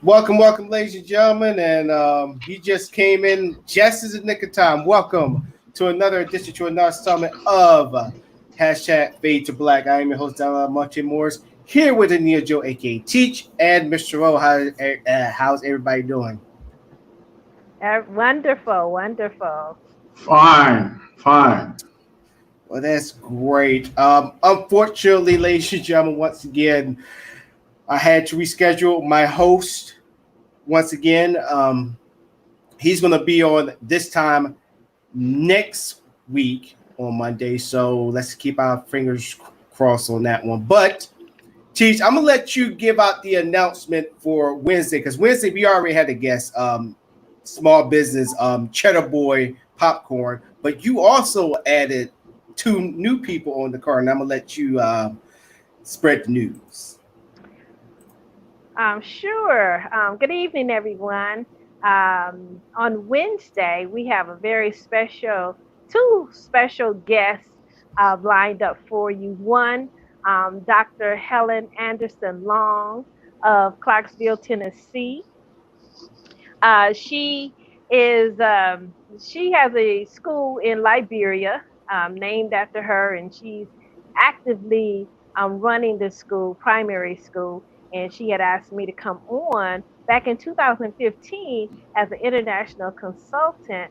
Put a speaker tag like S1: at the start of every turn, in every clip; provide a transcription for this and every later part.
S1: Welcome, ladies and gentlemen, and you just came in just as a nick of time. Welcome to another edition, to another summit of hashtag Fade to Black. I am your host, Della Monte Morris, here with Ania Joe, aka Teach, and Mr. O. How's everybody doing?
S2: Wonderful, wonderful.
S3: Fine, fine.
S1: Well, that's great. Unfortunately, ladies and gentlemen, once again, I had to reschedule my host once again. He's going to be on this time next week on Monday. So let's keep our fingers crossed on that one. But Teach, I'm gonna let you give out the announcement for Wednesday because Wednesday we already had a guest, small business, Cheddar Boy Popcorn. But you also added two new people on the card, and I'm gonna let you spread the news.
S2: Sure. Good evening, everyone. On Wednesday, we have a very special, two special guests lined up for you. One, Dr. Helen Anderson Long of Clarksville, Tennessee. She is she has a school in Liberia named after her, and she's actively running the school, primary school. And she had asked me to come on back in 2015 as an international consultant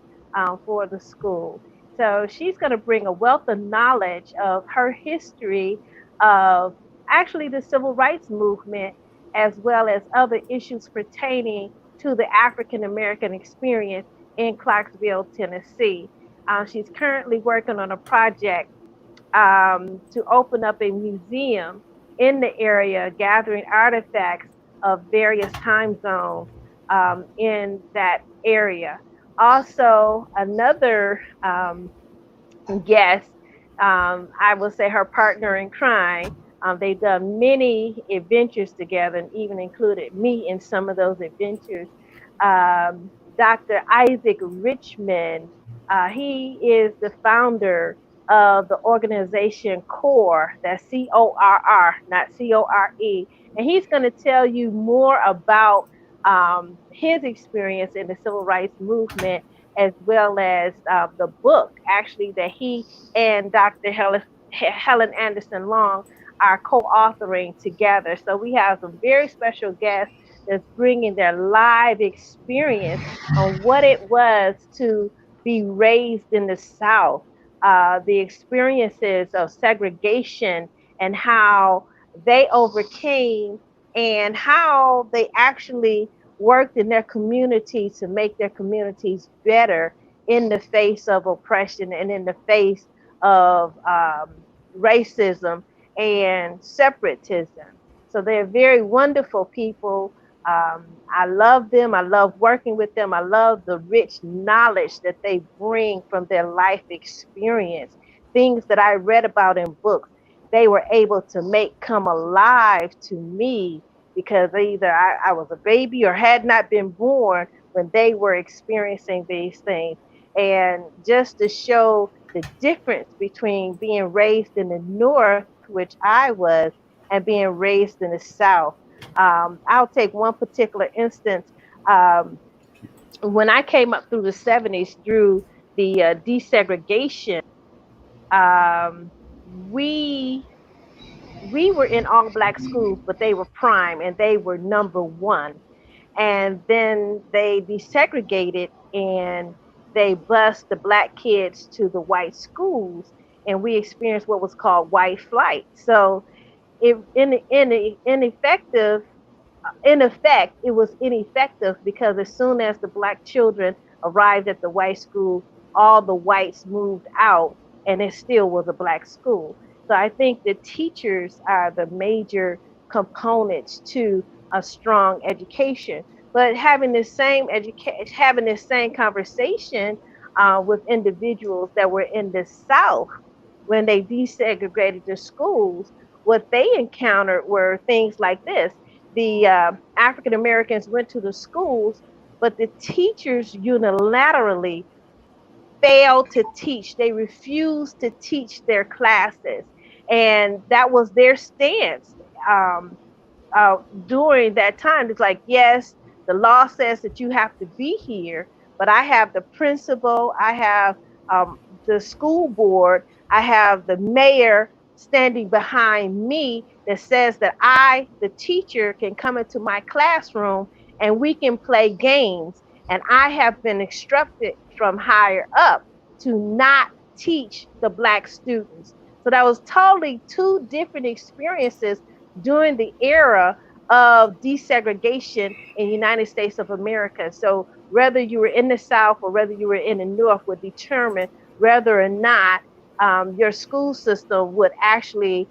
S2: for the school. So she's going to bring a wealth of knowledge of her history of actually the civil rights movement, as well as other issues pertaining to the African American experience in Clarksville, Tennessee. She's currently working on a project to open up a museum in the area, gathering artifacts of various time zones in that area. Also, another guest, I will say her partner in crime. They've done many adventures together and even included me in some of those adventures. Dr. Isaac Richmond, he is the founder of the organization CORE, that's CORR, not CORE. And he's going to tell you more about his experience in the civil rights movement, as well as the book, actually, that he and Dr. Helen Anderson Long are co-authoring together. So we have some very special guests that's bringing their live experience on what it was to be raised in the South, the experiences of segregation and how they overcame and how they actually worked in their community to make their communities better in the face of oppression and in the face of racism and separatism. So they're very wonderful people. I love them. I love working with them. I love the rich knowledge that they bring from their life experience. Things that I read about in books, they were able to make come alive to me because either I was a baby or had not been born when they were experiencing these things. And just to show the difference between being raised in the North, which I was, and being raised in the South. I'll take one particular instance. When I came up through the 70s, through the desegregation, um, we we were in all black schools, but they were prime and they were number one. And then they desegregated and they bused the black kids to the white schools, and we experienced what was called white flight. So it ineffective in effect, it was ineffective because as soon as the black children arrived at the white school, all the whites moved out and it still was a black school. So I think the teachers are the major components to a strong education. But having this same conversation with individuals that were in the South when they desegregated the schools, what they encountered were things like this: the African Americans went to the schools, but the teachers unilaterally failed to teach. They refused to teach their classes. And that was their stance um, during that time. It's like, yes, The law says that you have to be here, but I have the principal, I have the school board, I have the mayor standing behind me that says that I, the teacher, can come into my classroom and we can play games. And I have been instructed from higher up to not teach the Black students. So that was totally two different experiences during the era of desegregation in the United States of America. So whether you were in the South or whether you were in the North would determine whether or not your school system would actually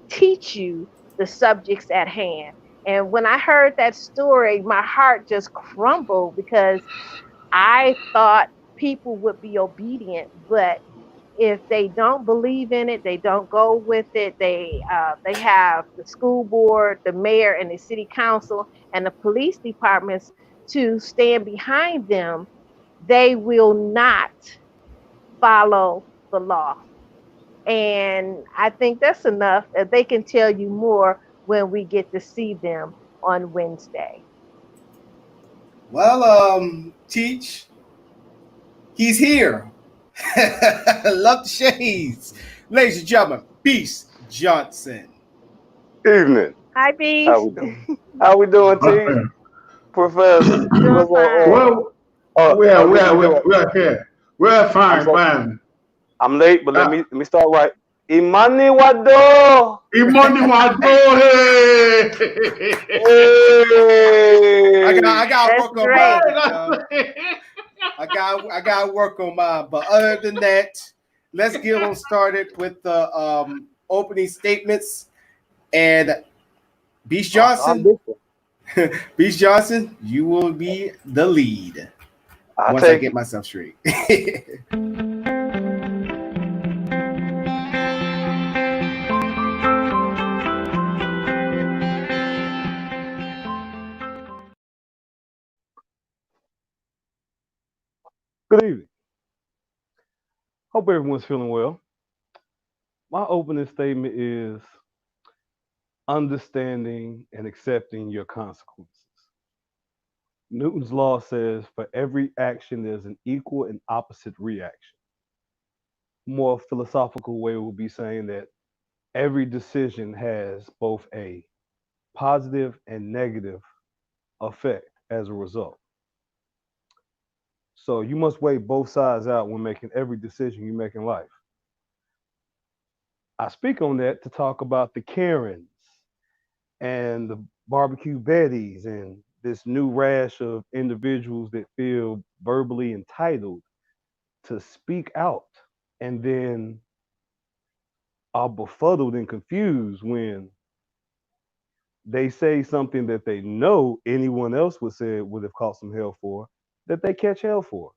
S2: teach you the subjects at hand. And when I heard that story, my heart just crumbled because I thought people would be obedient, but if they don't believe in it, they don't go with it. They have the school board, the mayor, and the city council, and the police departments to stand behind them. They will not follow the law. And I think that's enough. They can tell you more when we get to see them on Wednesday.
S1: Well, Teach, he's here. Love the shades. Ladies and gentlemen, Beast Johnson.
S4: Evening.
S2: Hi, Beast.
S4: How we doing? How we doing, T? Professor?
S2: Doing fine.
S3: Well, we are here. We're fine.
S4: I'm late, but let me start right. Imani Wado.
S3: Imani Wado.
S4: Hey.
S1: I got work on
S2: That's
S1: mine. I got work on mine. But other than that, let's get on started with the opening statements. And Beast Johnson, Beast Johnson, you will be the lead once I get myself straight.
S5: Good evening. Hope everyone's feeling well. My opening statement is understanding and accepting your consequences. Newton's law says for every action, there's an equal and opposite reaction. More philosophical way would be saying that every decision has both a positive and negative effect as a result. So you must weigh both sides out when making every decision you make in life. I speak on that to talk about the Karens and the barbecue Bettys and this new rash of individuals that feel verbally entitled to speak out and then are befuddled and confused when they say something that they know anyone else would have caught some hell for, that they catch hell for.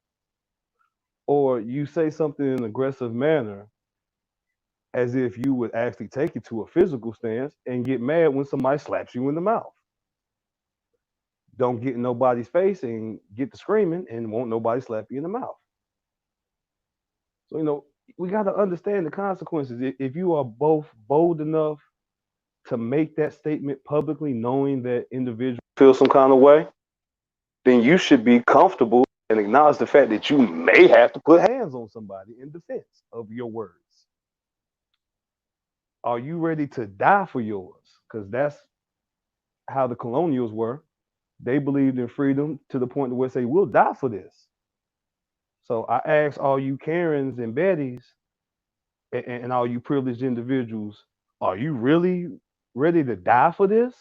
S5: Or you say something in an aggressive manner as if you would actually take it to a physical stance and get mad when somebody slaps you in the mouth. Don't get in nobody's face and get to screaming and won't nobody slap you in the mouth. So, we got to understand the consequences. If you are both bold enough to make that statement publicly, knowing that individual feels some kind of way, then you should be comfortable and acknowledge the fact that you may have to put hands on somebody in defense of your words. Are you ready to die for yours? Because that's how the colonials were. They believed in freedom to the point where they say, we'll die for this. So I ask all you Karens and Bettys and all you privileged individuals, are you really ready to die for this?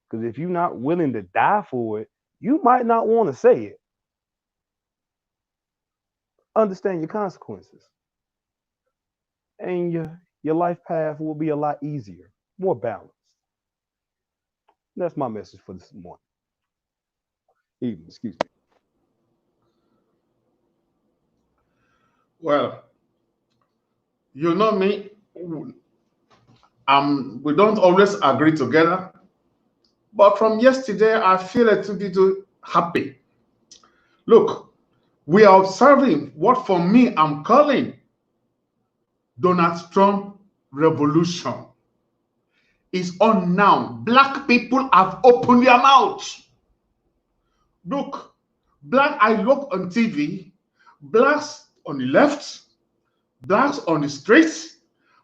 S5: Because if you're not willing to die for it, you might not want to say it. Understand your consequences. And your life path will be a lot easier, more balanced. That's my message for this morning. Evening, excuse me.
S3: Well, you know me. We don't always agree together. But from yesterday, I feel a little bit happy. Look, we are observing what for me I'm calling Donald Trump revolution. Is on now. Black people have opened their mouths. Look, I look on TV, blacks on the left, blacks on the streets,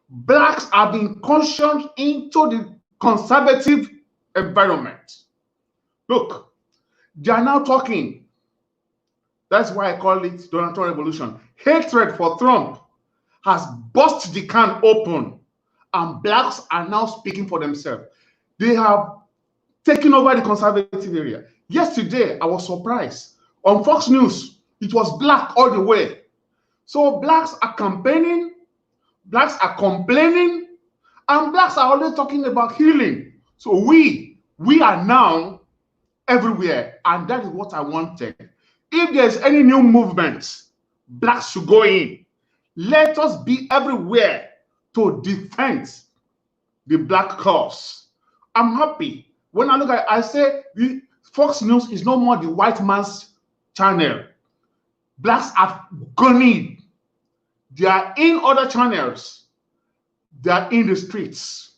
S3: blacks are being conscious into the conservative environment. Look, they are now talking. That's why I call it Donald Trump revolution. Hatred for Trump has burst the can open, and blacks are now speaking for themselves. They have taken over the conservative area. Yesterday, I was surprised. On Fox News, it was black all the way. So blacks are campaigning, blacks are complaining, and blacks are always talking about healing. So we are now everywhere, and that is what I wanted. If there's any new movement, blacks should go in. Let us be everywhere to defend the black cause. I'm happy. When I look at it, I say Fox News is no more the white man's channel. Blacks have gone in. They are in other channels. They are in the streets.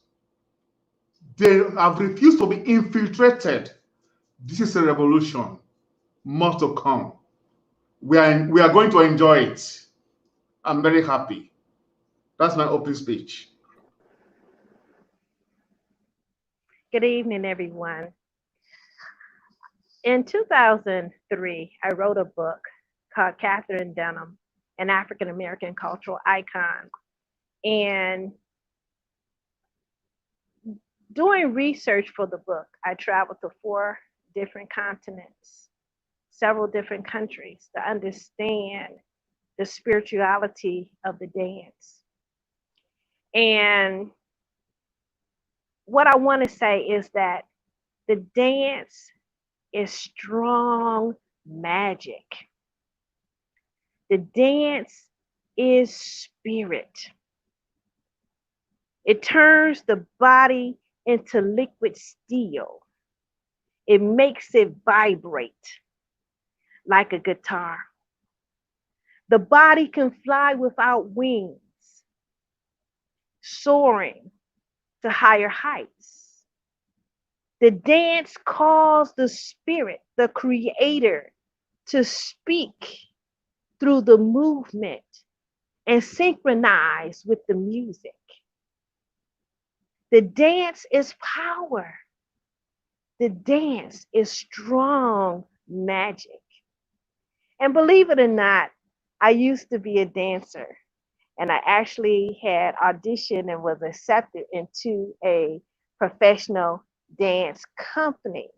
S3: They have refused to be infiltrated. This is a revolution. More to come. We are going to enjoy it. I'm very happy. That's my opening speech.
S2: Good evening, everyone. In 2003, I wrote a book called Katherine Dunham, an African American cultural icon. And doing research for the book, I traveled to 4 different continents, several different countries to understand the spirituality of the dance. And what I want to say is that the dance is strong magic. The dance is spirit. It turns the body into liquid steel. It makes it vibrate like a guitar. The body can fly without wings, soaring to higher heights. The dance calls the spirit, the creator, to speak through the movement and synchronize with the music. The dance is power. The dance is strong magic. And believe it or not, I used to be a dancer, and I actually had auditioned and was accepted into a professional dance company.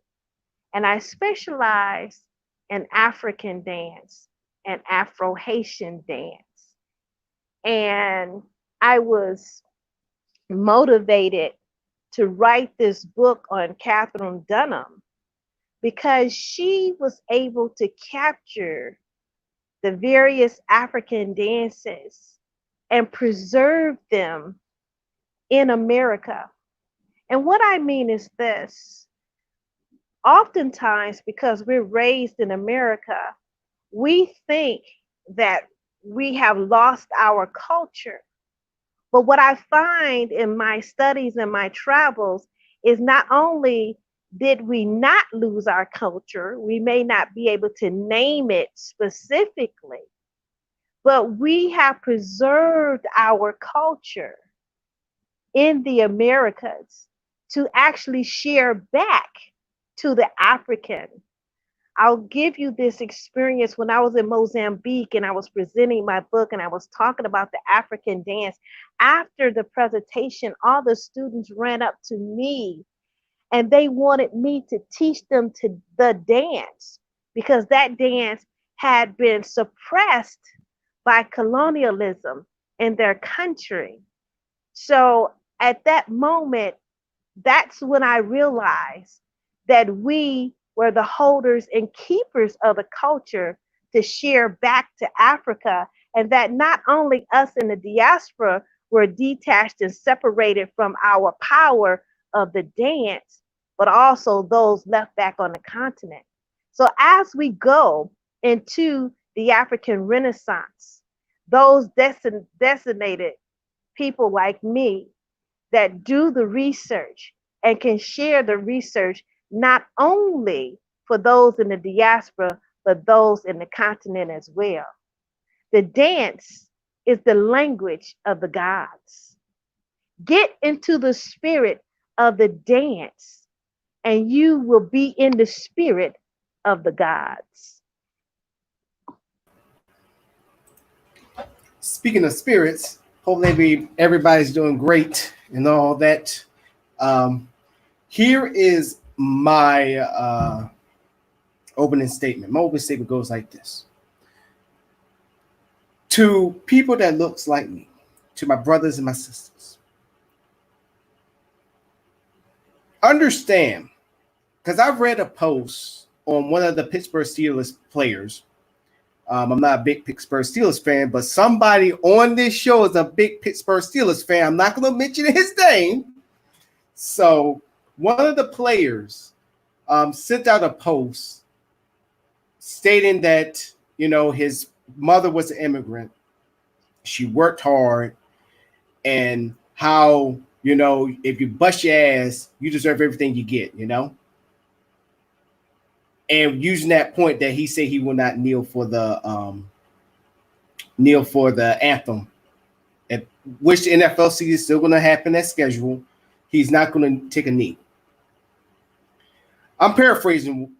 S2: And I specialized in African dance and Afro-Haitian dance. And I was motivated to write this book on Katherine Dunham because she was able to capture the various African dances and preserve them in America. And what I mean is this: oftentimes, because we're raised in America, we think that we have lost our culture. But what I find in my studies and my travels is not only did we not lose our culture, we may not be able to name it specifically, but we have preserved our culture in the Americas to actually share back to the African. I'll give you this experience when I was in Mozambique and I was presenting my book and I was talking about the African dance. After the presentation, all the students ran up to me and they wanted me to teach them to the dance because that dance had been suppressed by colonialism in their country. So at that moment, that's when I realized that we were the holders and keepers of the culture to share back to Africa, and that not only us in the diaspora were detached and separated from our power of the dance, but also those left back on the continent. So as we go into the African Renaissance, those designated people like me that do the research and can share the research not only for those in the diaspora, but those in the continent as well. The dance is the language of the gods. Get into the spirit of the dance, and you will be in the spirit of the gods.
S1: Speaking of spirits, hopefully everybody's doing great and all that. Here is my opening statement. My opening statement goes like this. To people that looks like me, to my brothers and my sisters, understand, because I've read a post on one of the Pittsburgh Steelers players. I'm not a big Pittsburgh Steelers fan, but somebody on this show is a big Pittsburgh Steelers fan. I'm not going to mention his name. So one of the players sent out a post stating that, you know, his mother was an immigrant. She worked hard, and how, you know, if you bust your ass, you deserve everything you get, you know? And using that point that he said he will not kneel for the anthem, which the NFL season is still going to happen as scheduled. He's not going to take a knee. I'm paraphrasing,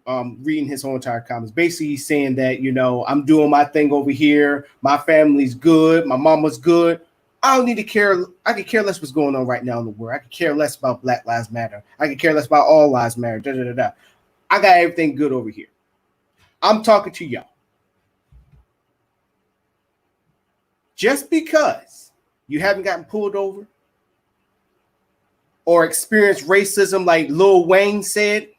S1: reading his whole entire comments. Basically, he's saying that, you know, I'm doing my thing over here. My family's good. My mama's good. I don't need to care. I could care less what's going on right now in the world. I could care less about Black Lives Matter. I could care less about all lives matter. Da, da, da, da. I got everything good over here. I'm talking to y'all. Just because you haven't gotten pulled over or experienced racism like Lil Wayne said,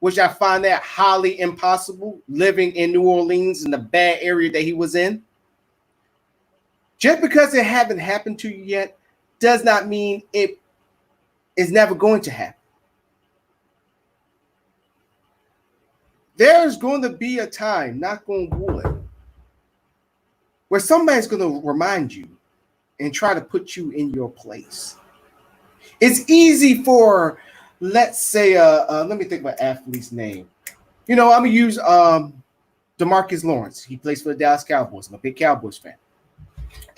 S1: which I find that highly impossible, living in New Orleans in the bad area that he was in, just because it haven't happened to you yet does not mean it is never going to happen. There's going to be a time, knock on wood, where somebody's going to remind you and try to put you in your place. It's easy for, let's say, let me think of an athlete's name. You know, I'm going to use DeMarcus Lawrence. He plays for the Dallas Cowboys. I'm a big Cowboys fan.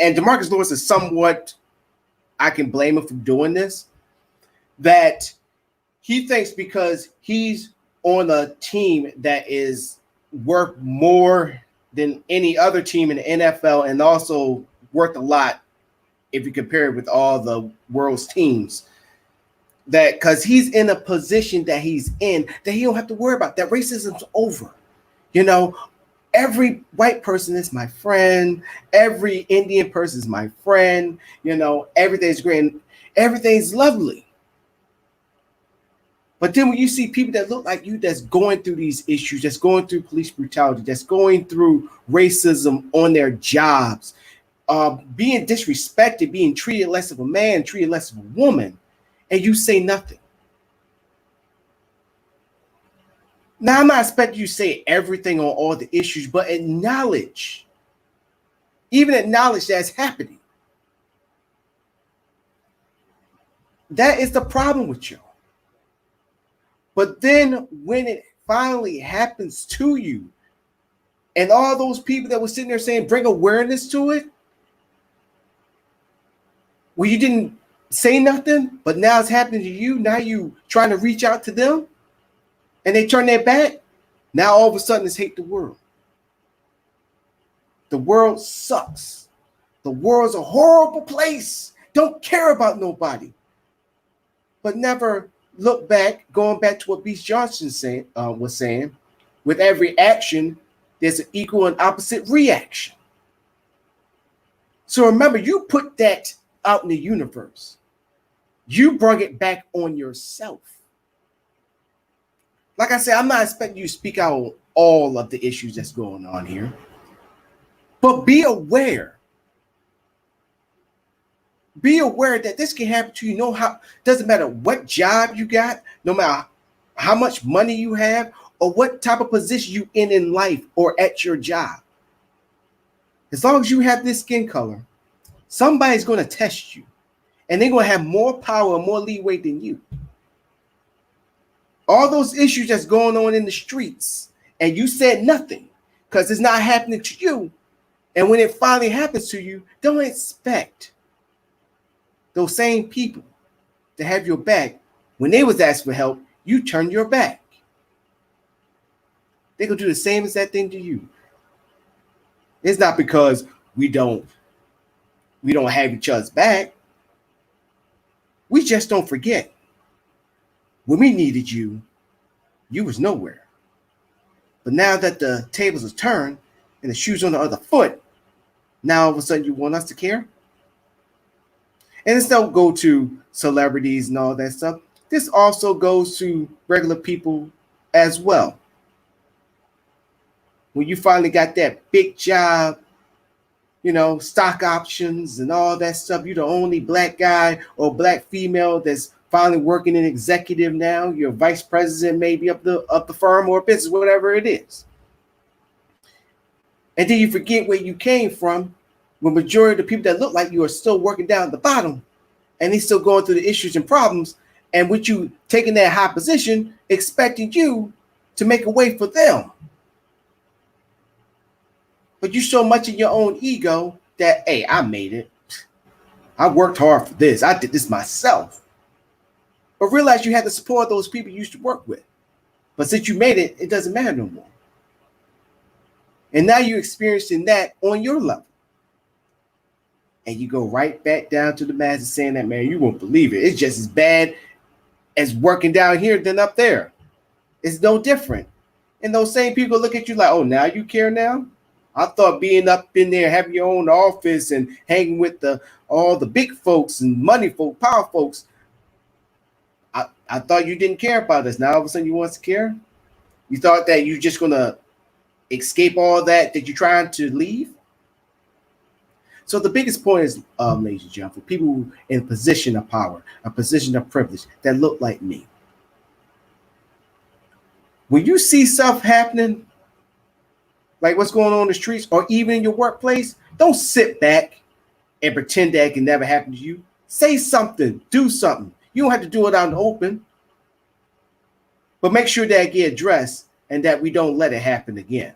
S1: And DeMarcus Lawrence is somewhat, I can blame him for doing this, that he thinks because he's on a team that is worth more than any other team in the NFL and also worth a lot if you compare it with all the world's teams, that because he's in a position that he's in, that he don't have to worry about, that racism's over. You know, every white person is my friend. Every Indian person is my friend. You know, everything's great. Everything's lovely. But then when you see people that look like you that's going through these issues, that's going through police brutality, that's going through racism on their jobs, being disrespected, being treated less of a man, treated less of a woman, and you say nothing. Now, I'm not expecting you to say everything on all the issues, but acknowledge, even acknowledge that's happening. That is the problem with you. But then when it finally happens to you, and all those people that were sitting there saying, bring awareness to it, well, you didn't say nothing, but now it's happening to you. Now you trying to reach out to them, and they turn their back. Now all of a sudden it's hate the world. The world sucks. The world's a horrible place. Don't care about nobody. But never look back, going back to what Beast Johnson was saying, with every action, there's an equal and opposite reaction. So remember, you put that out in the universe. You brought it back on yourself. Like I said, I'm not expecting you to speak out on all of the issues that's going on here, but be aware. Be aware that this can happen to you. No, how doesn't matter what job you got, no matter how much money you have, or what type of position you in life or at your job. As long as you have this skin color, somebody's going to test you, and they're going to have more power and more leeway than you. All those issues that's going on in the streets, and you said nothing because it's not happening to you. And when it finally happens to you, don't expect those same people to have your back. When they was asked for help, you turn your back. They gonna do the same exact thing to you. It's not because we don't have each other's back. We just don't forget. When we needed you, you was nowhere. But now that the tables are turned and the shoe's on the other foot, now all of a sudden you want us to care? And this don't go to celebrities and all that stuff. This also goes to regular people as well. When you finally got that big job, stock options and all that stuff, you're the only black guy or black female that's finally working in executive now. You're vice president maybe of the firm or business, whatever it is. And then you forget where you came from when majority of the people that look like you are still working down at the bottom and they still going through the issues and problems. And with you taking that high position, expecting you to make a way for them. But you so much in your own ego that, hey, I made it. I worked hard for this. I did this myself. But realize you had the support of those people you used to work with. But since you made it, it doesn't matter no more. And now you're experiencing that on your level. And you go right back down to the masses saying that, man, you won't believe it. It's just as bad as working down here than up there. It's no different. And those same people look at you like, oh, now you care now? I thought being up in there, having your own office and hanging with all the big folks and money folk, power folks, I thought you didn't care about us. Now all of a sudden you want to care? You thought that you're just going to escape all that you're trying to leave? So the biggest point is, ladies and gentlemen, for people in a position of power, a position of privilege that look like me. When you see stuff happening, like what's going on in the streets or even in your workplace, don't sit back and pretend that it can never happen to you. Say something, do something. You don't have to do it out in the open, but make sure that it get addressed and that we don't let it happen again.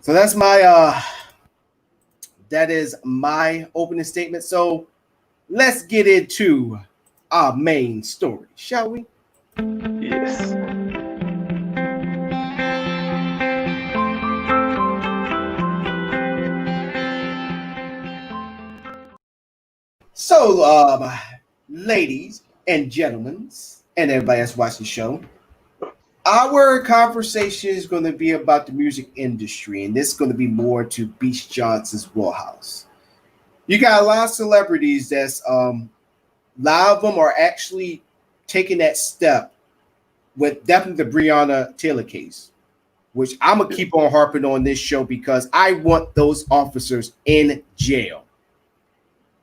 S1: So that's that is my opening statement. So let's get into our main story, shall we?
S4: Yes.
S1: So, ladies and gentlemen, and everybody that's watching the show, our conversation is going to be about the music industry, and this is going to be more to Beach Johnson's wheelhouse. You got a lot of celebrities that's, a lot of them are actually taking that step with definitely the Breonna Taylor case, which I'm going to keep on harping on this show because I want those officers in jail.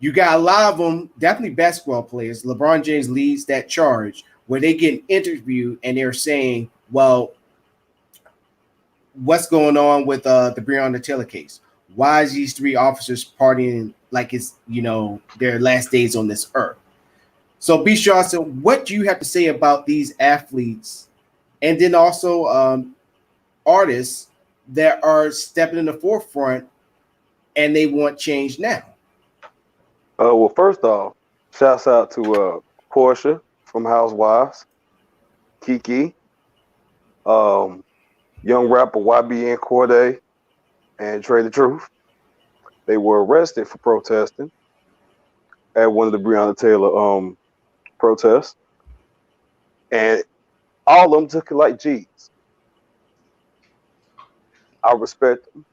S1: You got a lot of them, definitely basketball players. LeBron James leads that charge where they get interviewed and they're saying, well, what's going on with the Breonna Taylor case? Why is these three officers partying like it's, their last days on this earth? So, B. Johnson, what do you have to say about these athletes and then also artists that are stepping in the forefront and they want change now?
S4: Well, first off, shouts out to Portia from Housewives, Kiki, young rapper YBN Corday, and Trey the Truth. They were arrested for protesting at one of the Breonna Taylor protests, and all of them took it like G's. I respect them.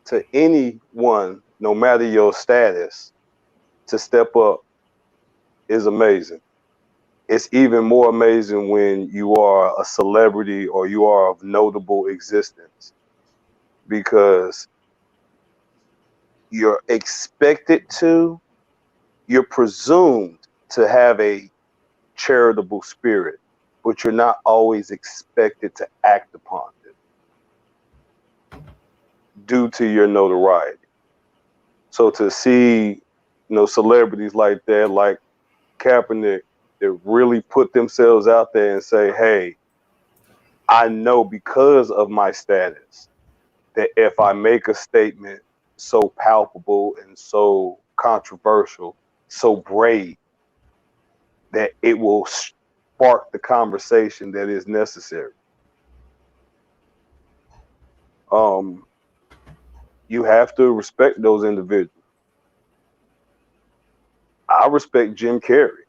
S4: To anyone, no matter your status, to step up is amazing. It's even more amazing when you are a celebrity or you are of notable existence, because you're presumed to have a charitable spirit, but you're not always expected to act upon it due to your notoriety. So to see, celebrities like that, like Kaepernick, that really put themselves out there and say, hey, I know because of my status that if I make a statement so palpable and so controversial, so brave, that it will spark the conversation that is necessary. You have to respect those individuals. I respect Jim Carrey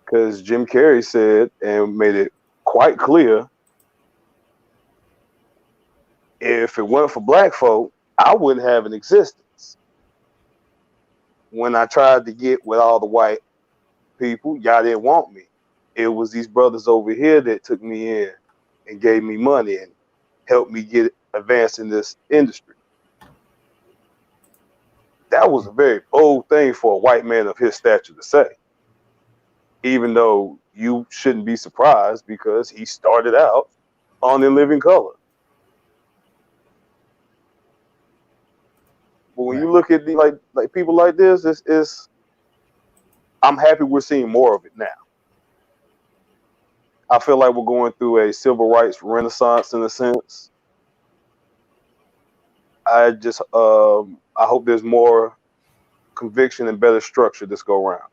S4: because Jim Carrey said and made it quite clear, if it weren't for black folk, I wouldn't have an existence. When I tried to get with all the white people, y'all didn't want me. It was these brothers over here that took me in and gave me money and helped me get advanced in this industry. That was a very bold thing for a white man of his stature to say, even though you shouldn't be surprised because he started out on In Living Color. But when you look at the, like people like this, I'm happy we're seeing more of it now. I feel like we're going through a civil rights renaissance in a sense. I hope there's more conviction and better structure this go around.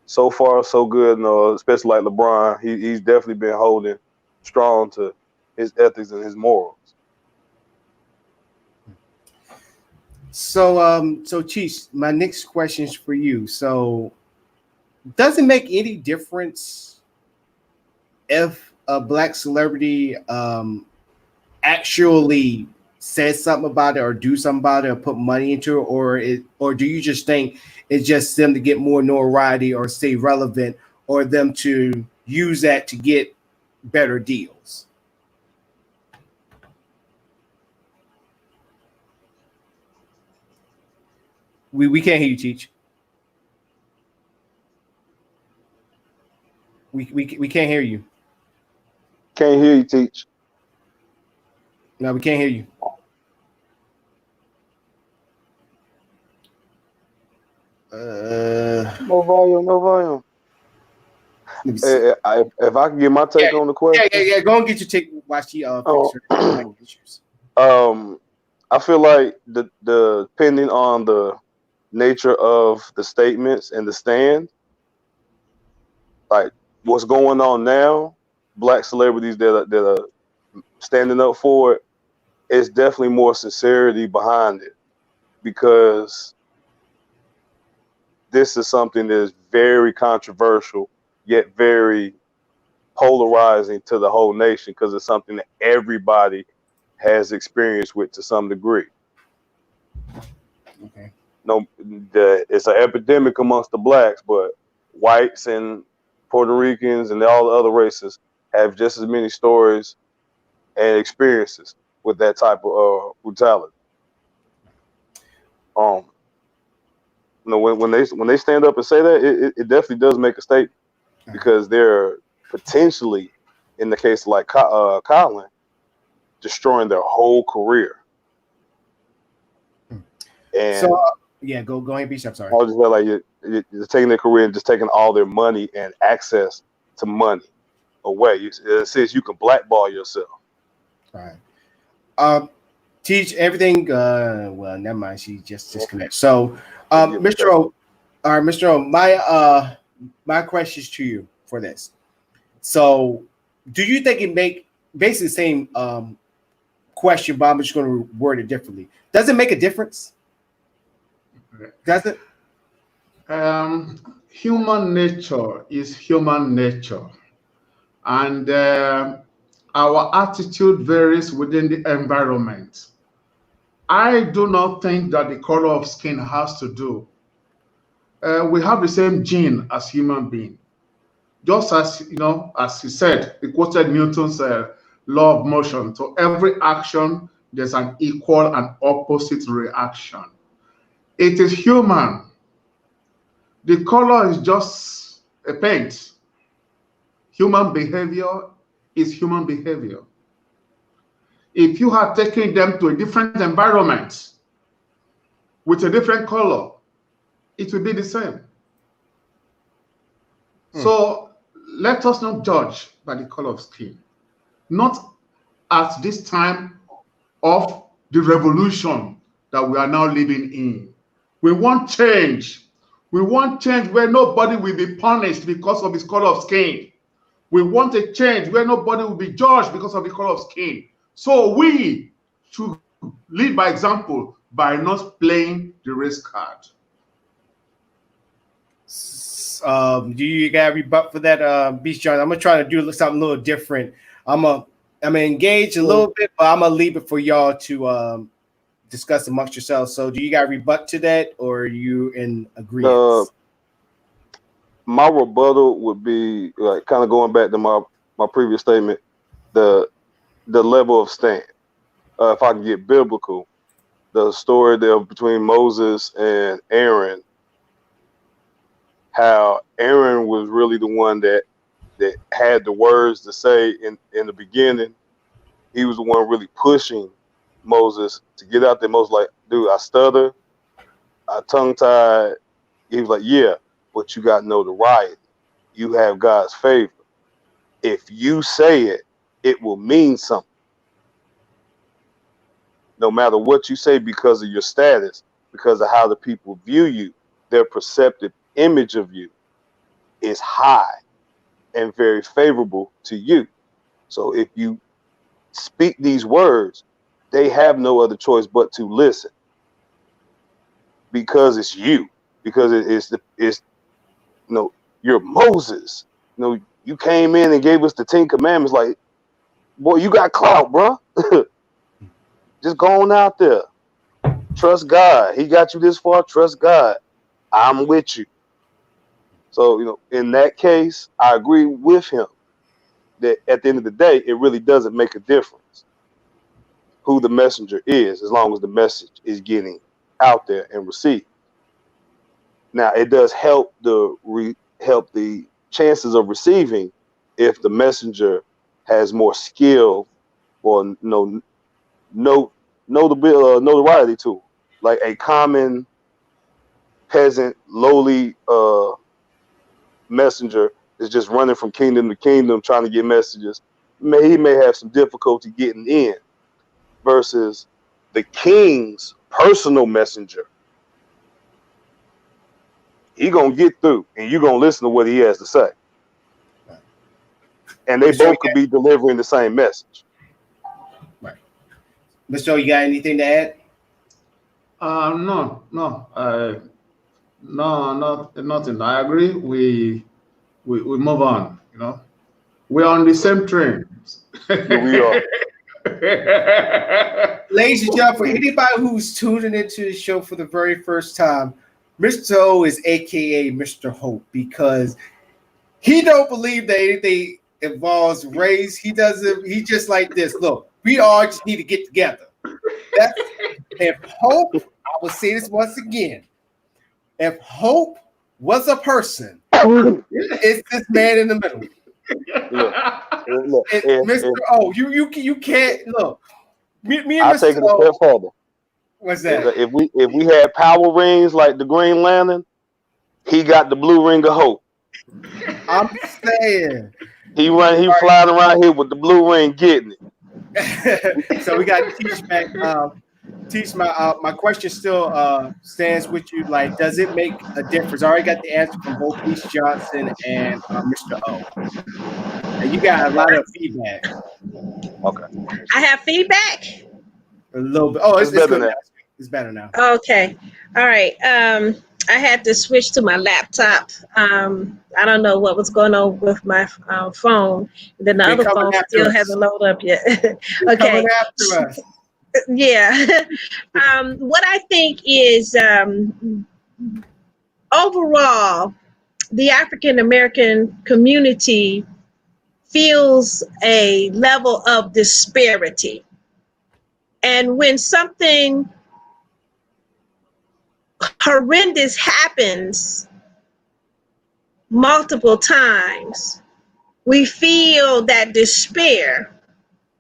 S4: So far, so good, especially like LeBron, he's definitely been holding strong to his ethics and his morals.
S1: So Chief, my next question is for you. So, does it make any difference if a black celebrity actually says something about it or do something about it or put money into it, or do you just think it's just them to get more notoriety or stay relevant, or them to use that to get better deals? We can't hear you, Teach. We can't hear you.
S4: Can't hear you, Teach.
S1: No, we can't hear you.
S4: No volume. If I can get my take on the question.
S1: Yeah. Go and get your take. Watch the picture issues.
S4: I feel like the depending on the nature of the statements and the stand, like what's going on now, black celebrities that are standing up for it, it's definitely more sincerity behind it, because this is something that is very controversial, yet very polarizing to the whole nation, because it's something that everybody has experience with to some degree.
S1: Okay.
S4: No, it's an epidemic amongst the blacks, but whites and Puerto Ricans and all the other races have just as many stories and experiences with that type of brutality. When they stand up and say that, it definitely does make a statement, because they're potentially, in the case of like Colin, destroying their whole career. And
S1: so go ahead, Bishop. Sorry.
S4: I was just like you're taking their career and just taking all their money and access to money away. It says you can blackball yourself.
S1: All right. Teach everything. Well, never mind. She just disconnected. So, Mr. O. All right, Mr. O. My questions to you for this. So, do you think it make basically the same question, but I'm just going to word it differently? Does it make a difference? Does it?
S3: Human nature is human nature, and our attitude varies within the environment. I do not think that the color of skin has to do. We have the same gene as human being. Just as, as he said, he quoted Newton's law of motion. To every action, there's an equal and opposite reaction. It is human. The color is just a paint. Human behavior is human behavior. If you had taken them to a different environment with a different color, it would be the same. So let us not judge by the color of skin. Not at this time of the revolution that we are now living in. We want change. We want change where nobody will be punished because of his color of skin. We want a change where nobody will be judged because of the color of skin. So we should lead by example by not playing the race card.
S1: Do you got a rebut for that, Beast John? I'm gonna try to do something a little different. I'm gonna engage a little bit, but I'm gonna leave it for y'all to discuss amongst yourselves. So, do you got a rebut to that, or are you in agreement?
S4: My rebuttal would be like kind of going back to my previous statement, the level of stand. If I can get biblical, the story there between Moses and Aaron, how Aaron was really the one that had the words to say in the beginning. He was the one really pushing Moses to get out there. Moses like, dude, I stutter, I tongue tied. He was like, yeah, but you got notoriety. You have God's favor. If you say it, it will mean something. No matter what you say, because of your status, because of how the people view you, their perceptive image of you is high and very favorable to you. So if you speak these words, they have no other choice but to listen, because it's you, because it's you're Moses. You came in and gave us the 10 commandments. Like, boy, you got clout, bro. Just go on out there. Trust God. He got you this far. Trust God. I'm with you. So, in that case, I agree with him that at the end of the day, it really doesn't make a difference who the messenger is, as long as the message is getting out there and received. Now, it does help help the chances of receiving if the messenger has more skill or notoriety to it. Like a common peasant, lowly messenger is just running from kingdom to kingdom trying to get messages. He may have some difficulty getting in, versus the king's personal messenger. He gonna get through, and you're gonna listen to what he has to say. And they both could be delivering the same message.
S1: Right. Mr. O, you got anything to add?
S3: No, nothing. I agree. We move on. We're on the same train.
S4: Here we are.
S1: Ladies and gentlemen, for anybody who's tuning into the show for the very first time, Mr. O is AKA Mr. Hope, because he don't believe that anything involves race. He doesn't. He just like this. Look, we all just need to get together. If Hope, I will say this once again, if Hope was a person, it's this man in the middle.
S4: Look,
S1: Mr. O, you can't look. Me and
S4: I'll
S1: Mr.
S4: take it a
S1: O,
S4: step further.
S1: What's that?
S4: If we had power rings like the Green Lantern, he got the blue ring of hope.
S1: I'm saying
S4: he flying around here with the blue ring, getting
S1: it. So we got to teach back. Teach my question still stands with you. Like, does it make a difference? I already got the answer from both Beast Johnson and Mr. O. And you got a lot of feedback.
S4: Okay.
S6: I have feedback.
S1: A little bit. Oh, it's
S4: better
S1: good
S4: now.
S1: It's better now.
S6: Okay. All right. I had to switch to my laptop. I don't know what was going on with my phone. Then the other phone still hasn't loaded up yet. Okay.
S1: Coming after us.
S6: Yeah. What I think is overall, the African American community feels a level of disparity. And when something horrendous happens multiple times, we feel that despair.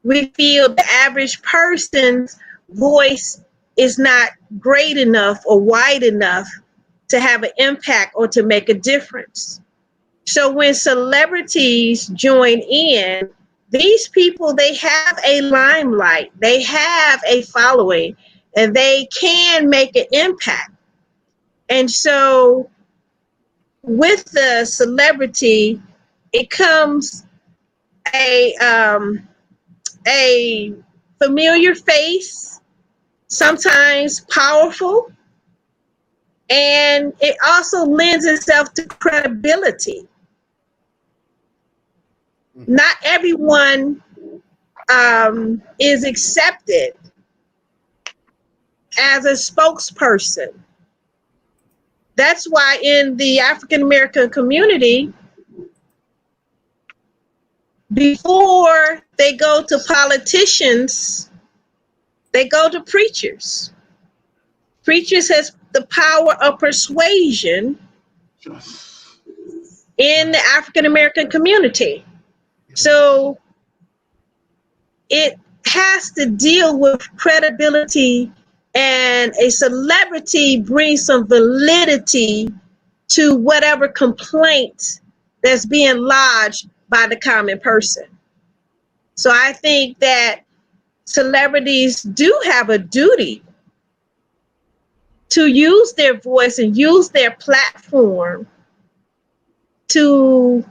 S6: We feel the average person's voice is not great enough or wide enough to have an impact or to make a difference. So when celebrities join in, these people, they have a limelight, they have a following, and they can make an impact. And so with the celebrity, it comes a familiar face, sometimes powerful, and it also lends itself to credibility. Not everyone is accepted as a spokesperson. That's why in the African American community, before they go to politicians, they go to preachers. Preachers has the power of persuasion in the African American community. So it has to deal with credibility, and a celebrity brings some validity to whatever complaint that's being lodged by the common person. So I think that celebrities do have a duty to use their voice and use their platform to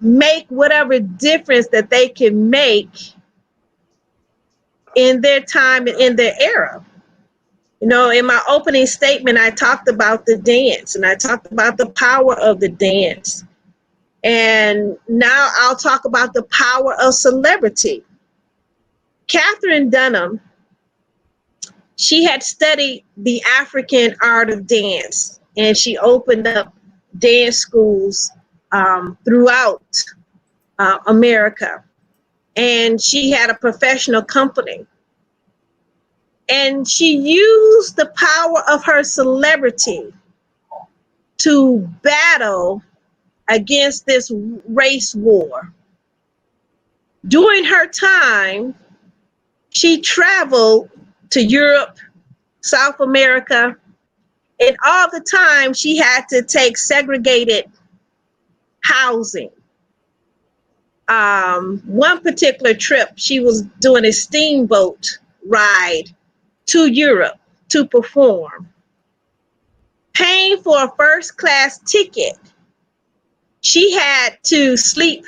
S6: make whatever difference that they can make in their time and in their era. You know, in my opening statement, I talked about the dance, and I talked about the power of the dance. And now I'll talk about the power of celebrity. Katherine Dunham, she had studied the African art of dance, and she opened up dance schools throughout America. And she had a professional company. And she used the power of her celebrity to battle against this race war. During her time, she traveled to Europe, South America, and all the time she had to take segregated housing. One particular trip, she was doing a steamboat ride to Europe to perform. Paying for a first-class ticket, she had to sleep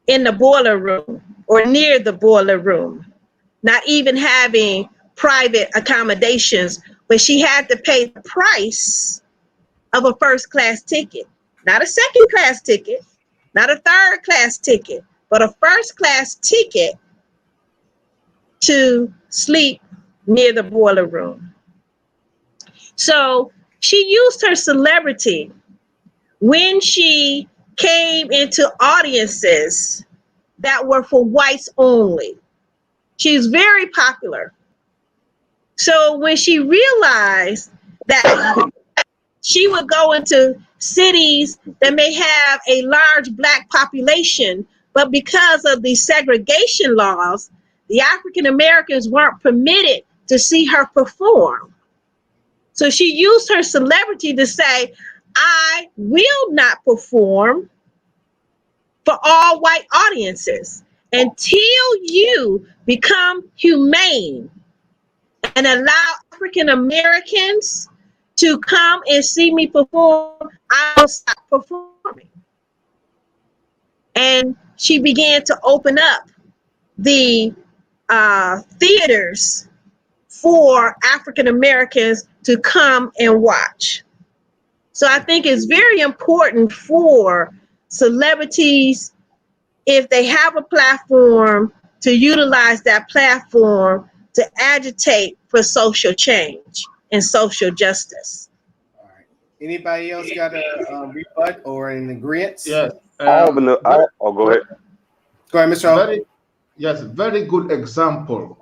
S6: in the boiler room or near the boiler room, not even having private accommodations, but she had to pay the price of a first-class ticket, not a second-class ticket, not a third-class ticket, but a first-class ticket to sleep near the boiler room. So she used her celebrity when she came into audiences that were for whites only. She's very popular. So when she realized that she would go into cities that may have a large Black population, but because of the segregation laws, the African Americans weren't permitted to see her perform. So she used her celebrity to say, I will not perform for all white audiences until you become humane and allow African Americans to come and see me perform. I will stop performing. And she began to open up the theaters for African Americans to come and watch. So I think it's very important for celebrities, if they have a platform, to utilize that platform to agitate for social change and social justice.
S1: All right. Anybody else got a rebut or an agreement?
S3: Yes.
S4: Go ahead.
S1: Go ahead, Mr.
S3: Yes, very good example.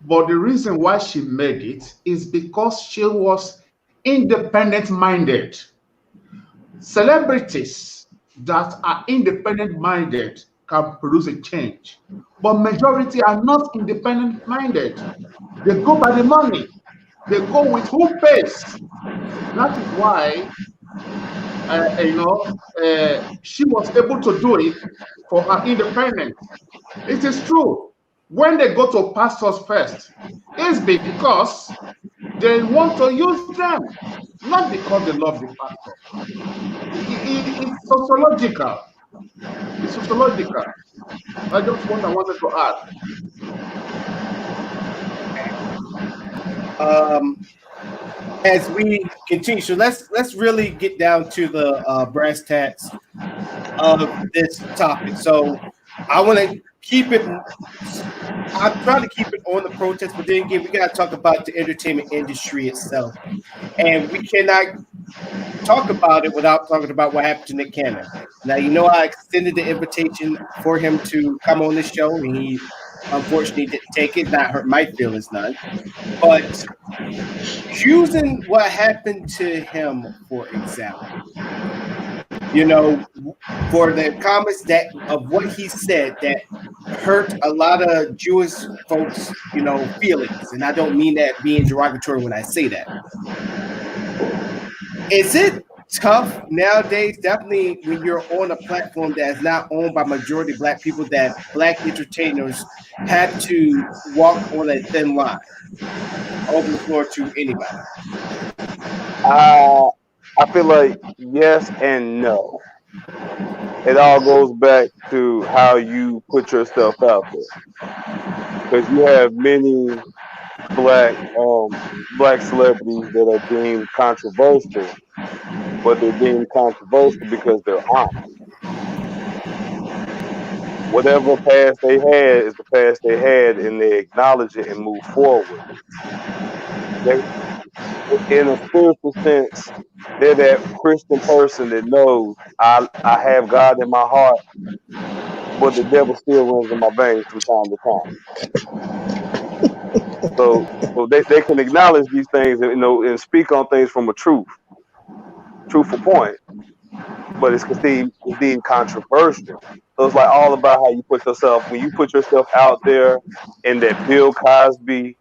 S3: But the reason why she made it is because she was independent-minded. Celebrities that are independent-minded can produce a change, but majority are not independent-minded. They go by the money. They go with who pays. That is why she was able to do it for her independence. It is true. When they go to pastors first, it's because they want to use them, not because they love the pastor. It's sociological. It's sociological. That's just what I wanted to add.
S1: As we continue, so let's really get down to the brass tacks of this topic. So I want to keep it. I'm trying to keep it on the protest, but then again, we got to talk about the entertainment industry itself, and we cannot talk about it without talking about what happened to Nick Cannon. Now, I extended the invitation for him to come on this show, and he unfortunately didn't take it. Not hurt my feelings none, but choosing what happened to him, for example, for the comments of what he said that hurt a lot of Jewish folks, feelings, and I don't mean that being derogatory when I say that. Is it tough nowadays, definitely when you're on a platform that is not owned by majority Black people, that Black entertainers have to walk on a thin line? Open the floor to anybody.
S4: I feel like yes and no. It all goes back to how you put yourself out there, because you have many black celebrities that are deemed controversial, but they're deemed controversial because they're honest. Whatever past they had is the past they had, and they acknowledge it and move forward. In a spiritual sense, they're that Christian person that knows I have God in my heart, but the devil still runs in my veins from time to time. So they can acknowledge these things, and speak on things from a truthful point, but it's deemed controversial. So it's like all about how you put yourself. When you put yourself out there in that Bill Cosby,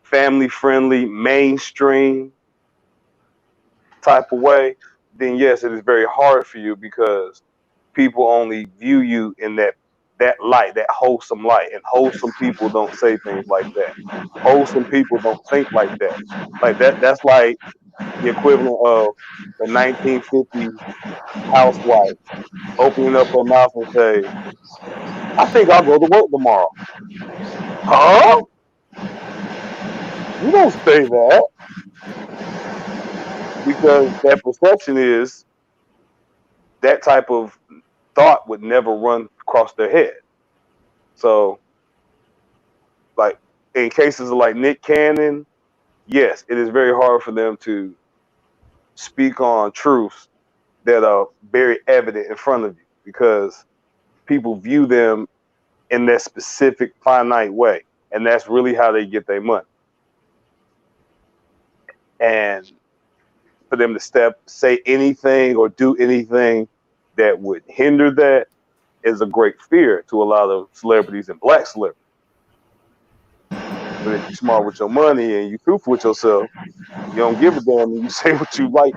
S4: family-friendly, mainstream type of way, then yes, it is very hard for you, because people only view you in that light, that wholesome light. And wholesome people don't say things like that. Wholesome people don't think like that. That's like the equivalent of the 1950s housewife opening up her mouth and say, I think I'll go to work tomorrow. Huh? You don't say that. Because that perception is that type of thought would never run across their head. So, like in cases of like Nick Cannon, yes, it is very hard for them to speak on truths that are very evident in front of you, because people view them in that specific finite way, and that's really how they get their money. And for them to say anything or do anything that would hinder that is a great fear to a lot of celebrities and Black celebrities. But if you're smart with your money and you're truthful with yourself, you don't give a damn and you say what you like.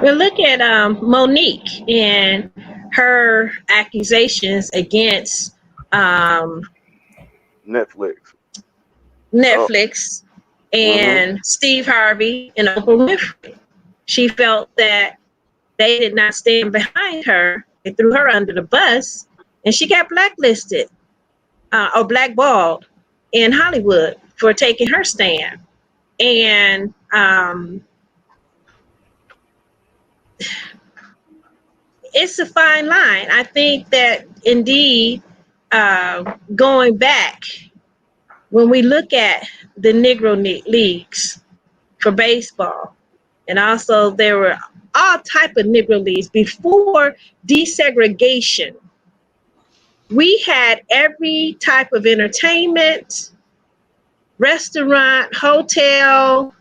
S6: Well, look at Monique and her accusations against
S4: Netflix.
S6: And Steve Harvey and Oprah Winfrey. She felt that they did not stand behind her. They threw her under the bus, and she got blacklisted or blackballed in Hollywood for taking her stand. And it's a fine line. I think that indeed, going back, when we look at the Negro leagues for baseball, and also there were all type of Negro leagues before desegregation, we had every type of entertainment, restaurant, hotel,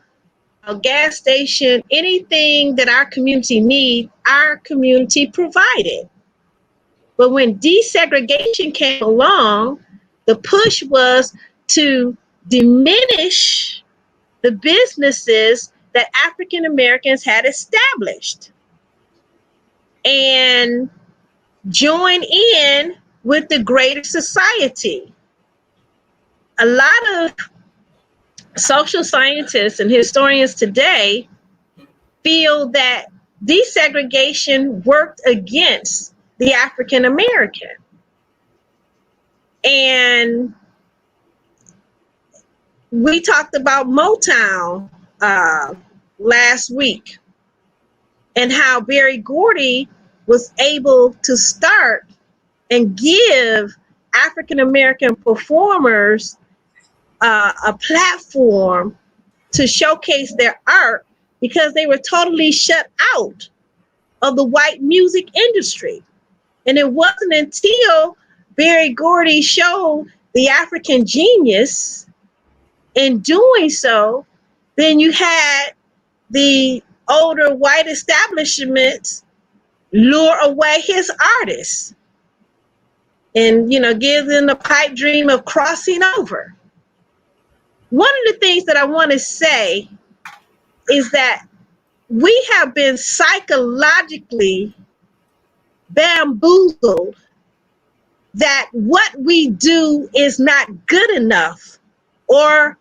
S6: a gas station, anything that our community needs, our community provided. But when desegregation came along, the push was to diminish the businesses that African Americans had established and join in with the greater society. A lot of social scientists and historians today feel that desegregation worked against the African American. And we talked about Motown last week and how Berry Gordy was able to start and give African American performers a platform to showcase their art because they were totally shut out of the white music industry. And it wasn't until Berry Gordy showed the African genius in doing so, then you had the older white establishments lure away his artists and, you know, give them the pipe dream of crossing over. One of the things that I want to say is that we have been psychologically bamboozled that what we do is not good enough or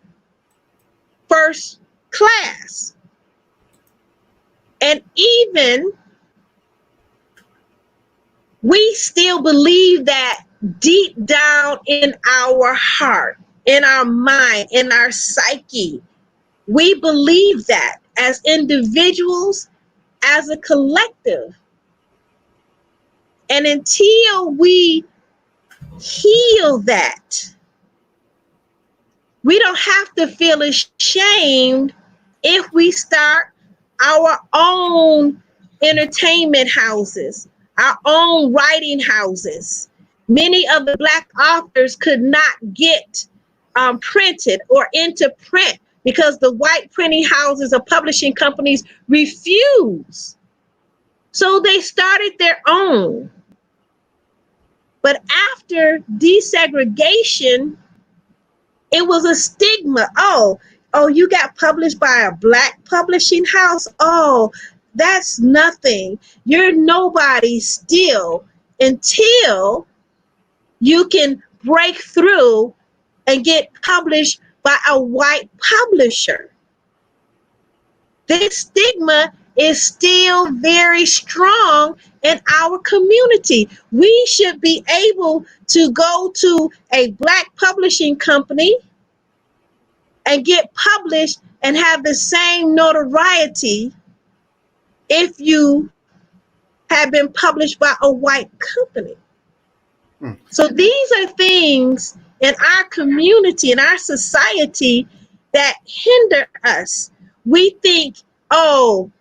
S6: first class. And even we still believe that deep down in our heart, in our mind, in our psyche, we believe that as individuals, as a collective. And until we heal that, we don't have to feel ashamed if we start our own entertainment houses, our own writing houses. Many of the Black authors could not get printed or into print because the white printing houses or publishing companies refuse. So they started their own. But after desegregation, it was a stigma. Oh, you got published by a Black publishing house? Oh, that's nothing. You're nobody still until you can break through and get published by a white publisher. This stigma is still very strong in our community. We should be able to go to a Black publishing company and get published and have the same notoriety if you have been published by a white company. So these are things in our community, in our society, that hinder us. We think, oh,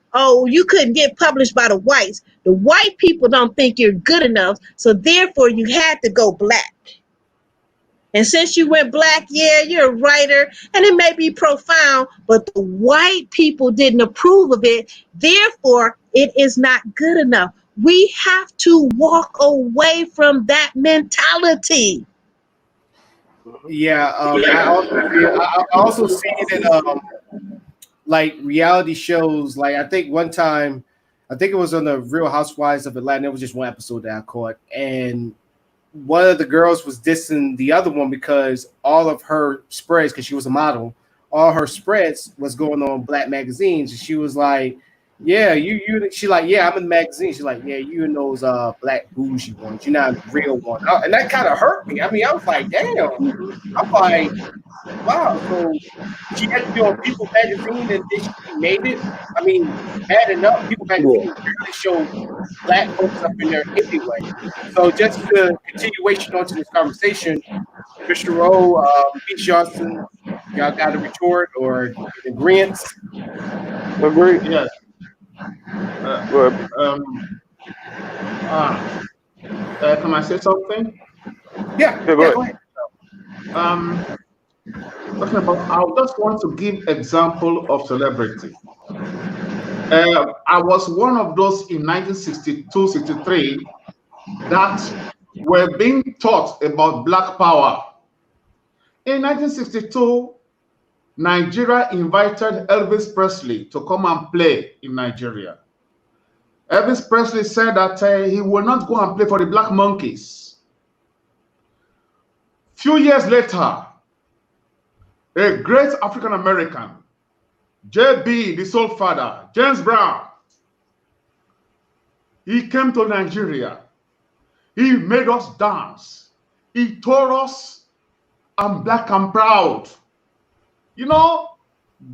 S6: you couldn't get published by the whites. The white people don't think you're good enough, so therefore you had to go Black. And since you went Black, yeah, you're a writer, and it may be profound, but the white people didn't approve of it, therefore it is not good enough. We have to walk away from that mentality.
S1: Yeah, I also see it in like reality shows. Like I think one time, I think it was on the Real Housewives of Atlanta. It was just one episode that I caught, and one of the girls was dissing the other one because all of her spreads, because she was a model, all her spreads was going on Black magazines, and she was like, yeah, you. She like, yeah, I'm in the magazine. She's like, yeah, you in those Black bougie ones. You're not a real one. And that kind of hurt me. I mean, I was like, damn. I'm like, wow. So she had to be on People magazine, and then she made it. I mean, bad enough. People magazine really show Black folks up in there anyway. So just the continuation onto this conversation, Mr. Rowe, B. Johnson, y'all got a retort or agreement?
S4: Agree.
S3: Yes. Can I say something?
S1: Yeah,
S4: go ahead.
S3: Talking about, I just want to give example of celebrity. I was one of those in 1962, 63 that were being taught about Black power. In 1962, Nigeria invited Elvis Presley to come and play in Nigeria. Elvis Presley said that he will not go and play for the Black Monkeys. Few years later, a great African American, JB, the Soul Father, James Brown, he came to Nigeria. He made us dance. He told us, I'm black and proud. You know,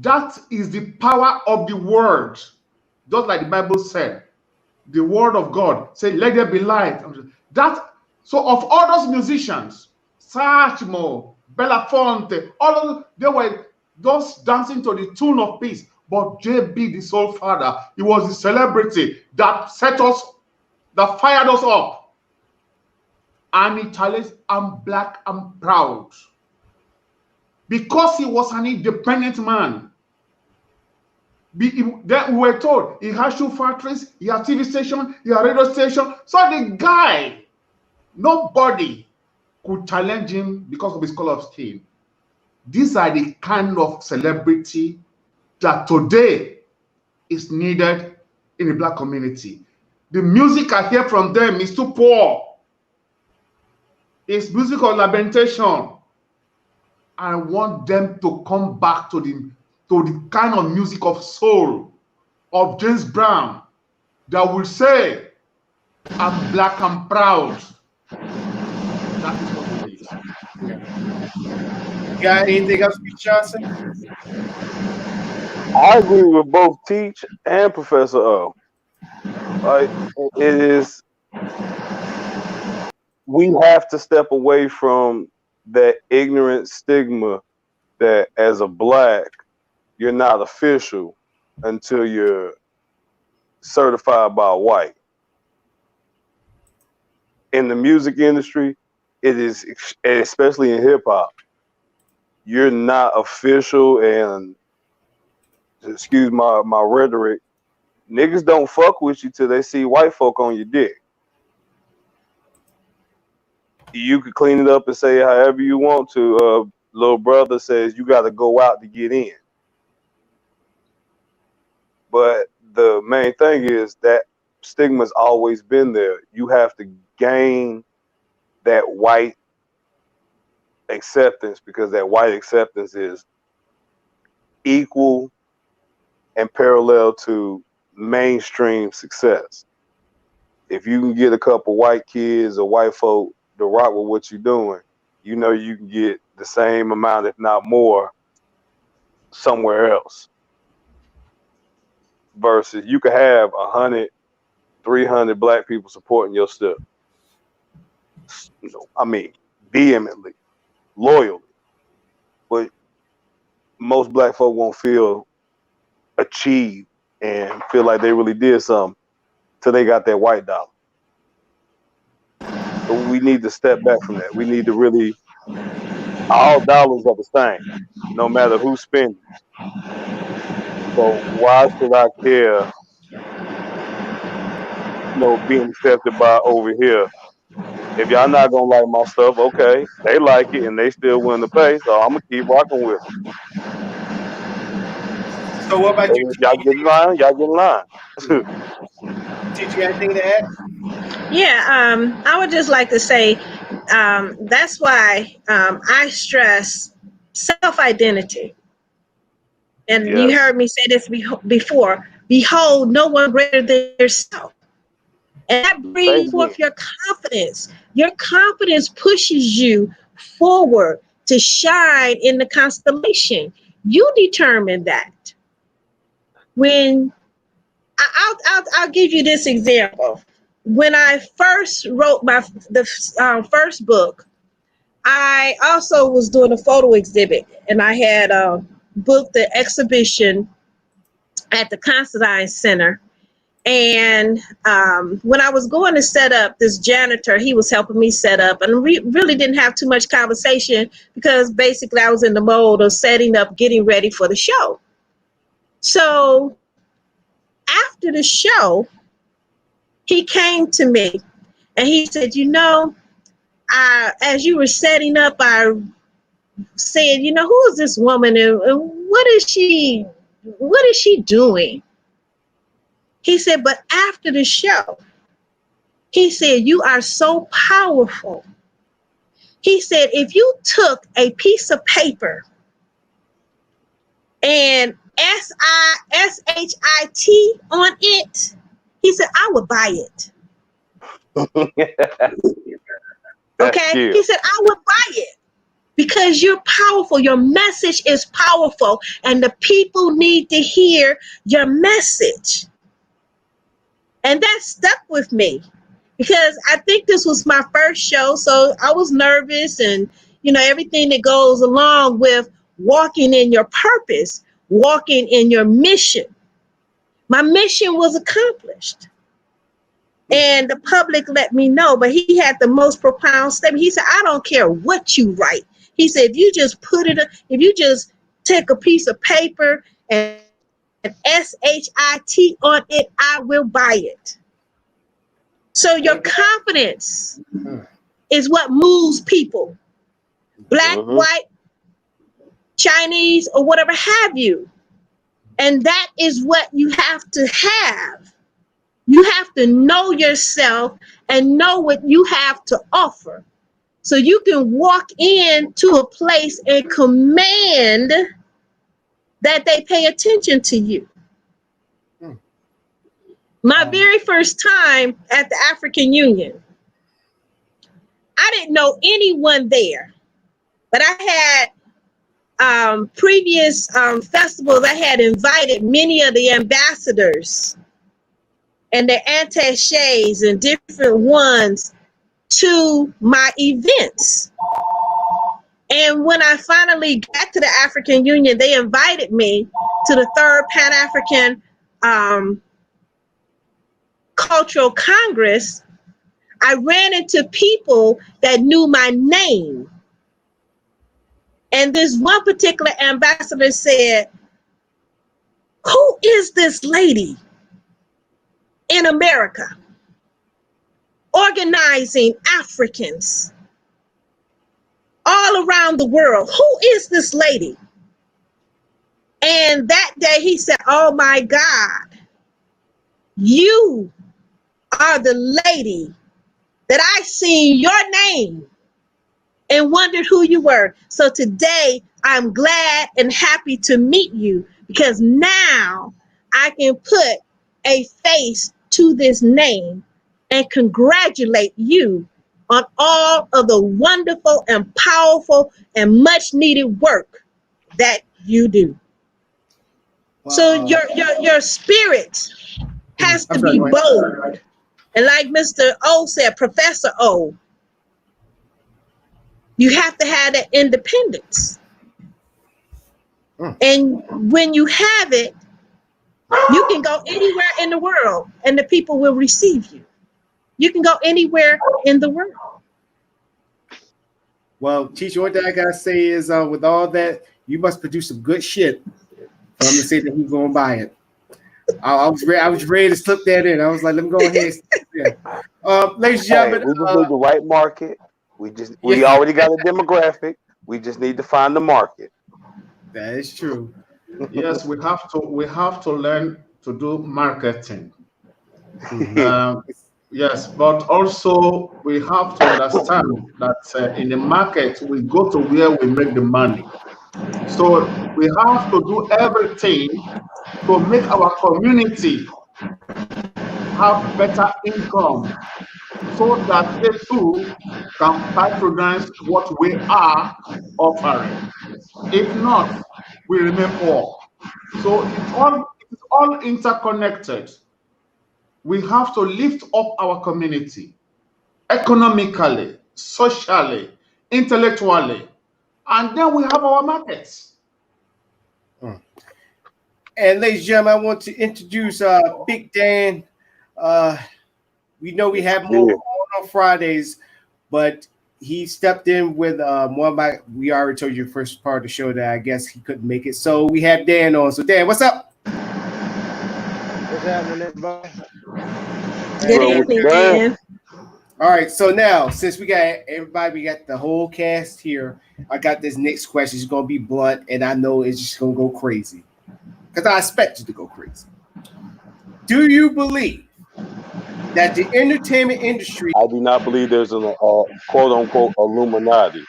S3: that is the power of the word. Just like the Bible said, the word of God said, let there be light. So of all those musicians, Sachmo, Belafonte, all of them, they were just dancing to the tune of peace. But JB, the Soul Father, he was the celebrity that that fired us up. And he challenged, I'm black and proud. Because he was an independent man. We were told he had shoe factories, he had TV station, he had radio station. So the guy, nobody could challenge him because of his color of skin. These are the kind of celebrity that today is needed in the black community. The music I hear from them is too poor. It's music of lamentation. I want them to come back to the kind of music of soul of James Brown that will say, I'm black and proud. That is what it is.
S1: You got anything else, Mr. Johnson?
S4: I agree with both Teach and Professor O. Like, it is, we have to step away from that ignorant stigma that as a black, you're not official until you're certified by a white. In the music industry, it is, especially in hip hop, you're not official, and excuse my rhetoric, niggas don't fuck with you till they see white folk on your dick. You could clean it up and say however you want to. Little brother says you got to go out to get in. But the main thing is that stigma's always been there. You have to gain that white acceptance, because that white acceptance is equal and parallel to mainstream success. If you can get a couple white kids or white folk to rock with what you're doing, you know you can get the same amount, if not more, somewhere else. Versus you could have 100, 300 black people supporting your stuff. I mean, vehemently, loyally. But most black folk won't feel achieved and feel like they really did something till they got that white dollar. So we need to step back from that. We need to really, all dollars are the same, no matter who spends. So why should I care, being accepted by over here? If y'all not gonna like my stuff, okay, they like it and they still willing to pay, so I'm gonna keep rocking with them.
S1: So what about you?
S4: Y'all get in line, y'all get in line.
S1: Did you have anything to add?
S6: Yeah, I would just like to say that's why I stress self-identity. And
S4: Yes.
S6: You heard me say this before. Behold, no one greater than yourself. And that brings forth your confidence. Your confidence pushes you forward to shine in the constellation. You determine that. When I'll give you this example. When I first wrote the first book, I also was doing a photo exhibit, and I had booked the exhibition at the Considine Center. And when I was going to set up, this janitor, he was helping me set up, and we really didn't have too much conversation because basically I was in the mode of setting up, getting ready for the show. So after the show, he came to me and he said, as you were setting up, I said, you know, who is this woman and what is she doing? He said, but after the show, he said, you are so powerful. He said, if you took a piece of paper and SHIT on it, he said, I would buy it. Okay? He said, I would buy it because you're powerful. Your message is powerful, and the people need to hear your message. And that stuck with me because I think this was my first show, so I was nervous and, you know, everything that goes along with walking in your purpose, walking in your mission. My mission was accomplished. And the public let me know, but he had the most profound statement. He said, I don't care what you write. He said, if you just if you just take a piece of paper and SHIT on it, I will buy it. So your confidence is what moves people. Black, white, Chinese, or whatever have you. And that is what you have to have. You have to know yourself and know what you have to offer. So you can walk into a place and command that they pay attention to you. My very first time at the African Union, I didn't know anyone there, but I had previous festivals. I had invited many of the ambassadors and their attaches and different ones to my events. And when I finally got to the African Union, they invited me to the third Pan-African Cultural Congress. I ran into people that knew my name. And this one particular ambassador said, who is this lady in America organizing Africans all around the world? Who is this lady? And that day he said, oh my God, you are the lady that I seen your name and wondered who you were. So today I'm glad and happy to meet you because now I can put a face to this name and congratulate you on all of the wonderful and powerful and much needed work that you do. Wow. So your spirit has to be bold. And like Mr. O said, Professor O, you have to have that independence. And when you have it, you can go anywhere in the world and the people will receive you. You can go anywhere in the world.
S1: Well, teacher, what I gotta say is with all that, you must produce some good shit for him to say that he's gonna buy it. I was ready to slip that in. I was like, let me go ahead. Ladies and gentlemen,
S4: we just need the right market. We already got a demographic. We just need to find the market.
S1: That is true.
S3: Yes, we have to learn to do marketing. Yes, but also we have to understand that in the market we go to where we make the money. So we have to do everything to make our community have better income so that they too can patronize what we are offering. If not, we remain poor. So it's all interconnected. We have to lift up our community economically, socially, intellectually, and then we have our markets.
S1: And ladies and gentlemen, I want to introduce Big Dan. We know we have more on Fridays, but he stepped in with one of my, we already told you the first part of the show that I guess he couldn't make it. So we have Dan on. So Dan, what's up?
S7: What's happening, everybody?
S6: Good evening, Dan.
S1: All right, so now since we got everybody, we got the whole cast here. I got this next question. It's gonna be blunt, and I know it's just gonna go crazy because I expect it to go crazy. Do you believe that the entertainment industry?
S4: I do not believe there's a quote unquote Illuminati.